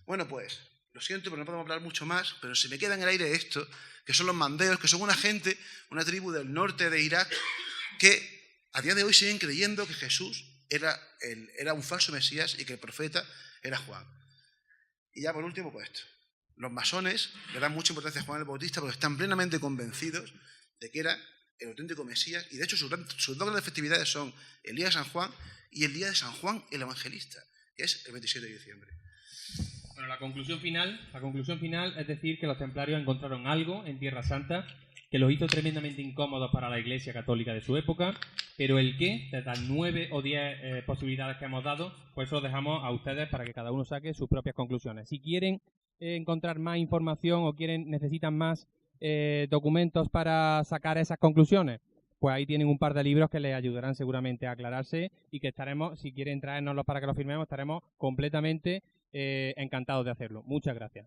Bueno, pues, lo siento, pero no podemos hablar mucho más, pero se me queda en el aire esto, que son los mandeos, que son una gente, una tribu del norte de Irak, que a día de hoy siguen creyendo que Jesús era un falso Mesías y que el profeta era Juan. Y ya por último, pues esto. Los masones le dan mucha importancia a Juan el Bautista porque están plenamente convencidos de que era el auténtico Mesías, y de hecho sus dos grandes festividades son el día de San Juan y el día de San Juan el Evangelista, que es el 27 de diciembre. Bueno, la conclusión final es decir que los templarios encontraron algo en Tierra Santa que los hizo tremendamente incómodos para la Iglesia Católica de su época, pero el qué, de las 9 o 10 posibilidades que hemos dado, pues eso lo dejamos a ustedes para que cada uno saque sus propias conclusiones. Si quieren encontrar más información o necesitan más documentos para sacar esas conclusiones, pues ahí tienen un par de libros que les ayudarán seguramente a aclararse y que estaremos, si quieren traérnoslos para que los firmemos, estaremos completamente encantados de hacerlo. Muchas gracias.